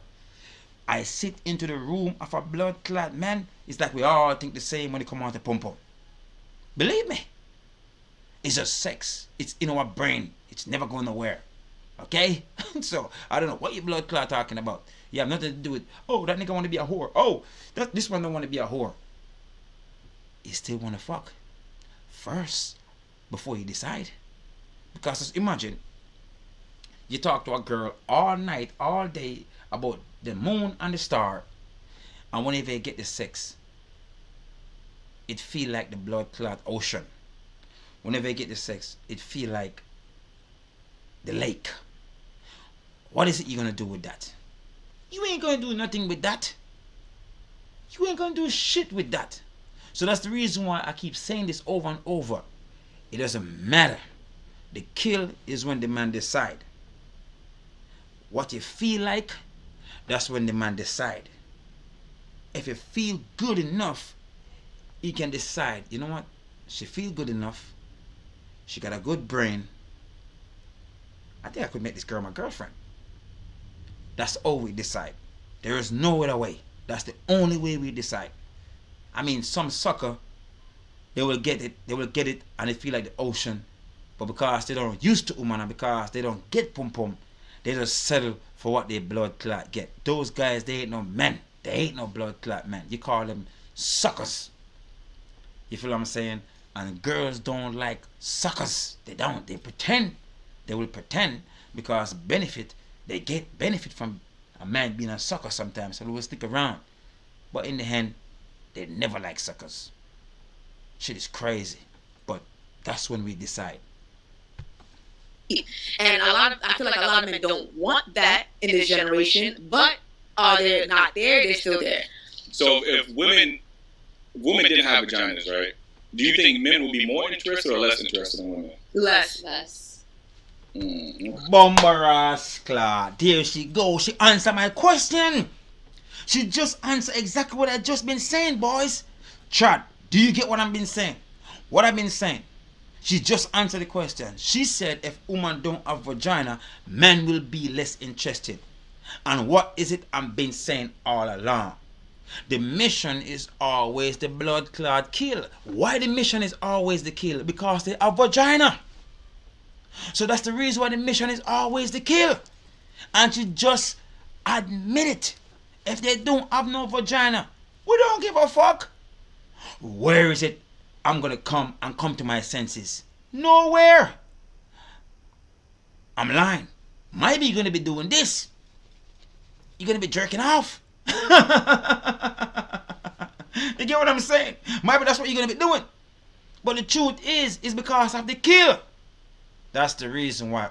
I sit into the room of a blood clot man. It's like we all think the same when they come out to pump up. Believe me. It's just sex. It's in our brain. It's never going nowhere. Okay? So, I don't know what your blood clot talking about. You have nothing to do with, oh, that nigga want to be a whore. Oh, this one don't want to be a whore. You still want to fuck first before you decide. Because just imagine you talk to a girl all night, all day about the moon and the star, and whenever you get the sex, it feel like the blood clot ocean. Whenever you get the sex, it feel like the lake. What is it you're gonna do with that? You ain't gonna do nothing with that. You ain't gonna do shit with that. So that's the reason why I keep saying this over and over. It doesn't matter. The kill is when the man decide. What you feel like, that's when the man decide. If you feel good enough, he can decide, you know what? She feel good enough. She got a good brain. I think I could make this girl my girlfriend. That's all we decide. There is no other way. That's the only way we decide. I mean, some sucker, they will get it, and they feel like the ocean. But because they don't used to woman and because they don't get pum pum, they just settle for what their blood clot get. Those guys, they ain't no men. They ain't no blood clot men. You call them suckers. You feel what I'm saying? And girls don't like suckers. They don't. They pretend. They will pretend because they get benefit from a man being a sucker sometimes. So they will stick around. But in the end, they never like suckers. Shit is crazy. But that's when we decide. And I feel like a lot of men don't want that in this generation, but are they not there? They're still there. So if women didn't have vaginas, right? Do you think men will be more interested or less interested in women? Less. Bombaras Claude. There she go. She answered my question. She just answered exactly what I just been saying, boys. Chad, do you get what I've been saying? What I've been saying? She just answered the question. She said if women don't have vagina, men will be less interested. And what is it I've been saying all along? The mission is always the blood clot kill. Why the mission is always the kill? Because they have vagina. So that's the reason why the mission is always the kill. And you just admit it. If they don't have no vagina, We don't give a fuck. Where is it I'm gonna come to my senses? Nowhere. I'm lying. Maybe you're gonna be doing this. You're gonna be jerking off. You get what I'm saying? Maybe that's what you're gonna be doing. But the truth is because of the kill. That's the reason why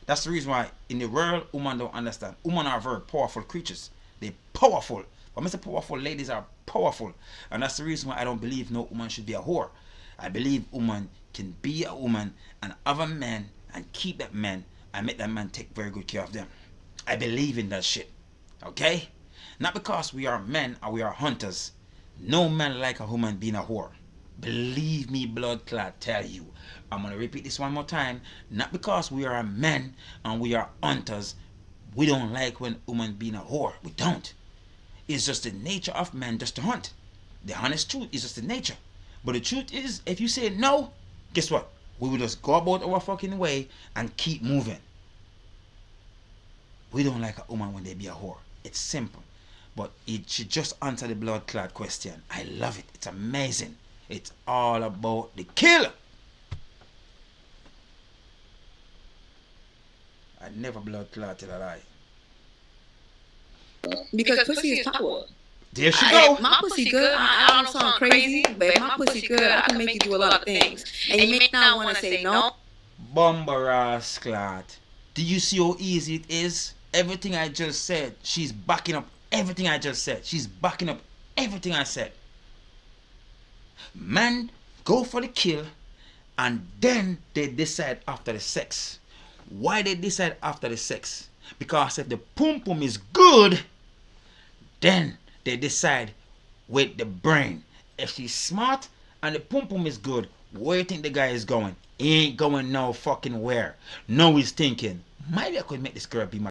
that's the reason why in the world women don't understand. Women are very powerful creatures. They're powerful. When I say powerful, ladies are powerful. And that's the reason why I don't believe no woman should be a whore. I believe woman can be a woman and have a man and keep that man and make that man take very good care of them. I believe in that shit. Okay? Not because we are men or we are hunters. No man like a woman being a whore. Believe me, blood clot, tell you. I'm going to repeat this one more time. Not because we are men and we are hunters. We don't like when women being a whore. We don't. It's just the nature of men just to hunt. The honest truth is just the nature. But the truth is, if you say no, guess what? We will just go about our fucking way and keep moving. We don't like a woman when they be a whore. It's simple. But it should just answer the blood clot question. I love it. It's amazing. It's all about the kill. I never blood clotted a lie. Because pussy is power. There she go. My pussy good. I don't sound crazy, but if my pussy good, I can make you do a lot of things. And you may not want to say no. Bumbaras clot. Do you see how easy it is? Everything I just said, she's backing up everything I just said. She's backing up everything I said. Men go for the kill and then they decide after the sex. Why they decide after the sex? Because if the pum pum is good, then they decide with the brain. If she's smart and the pum pum is good, where you think the guy is going? He ain't going no fucking where. No, he's thinking, maybe I could make this girl be my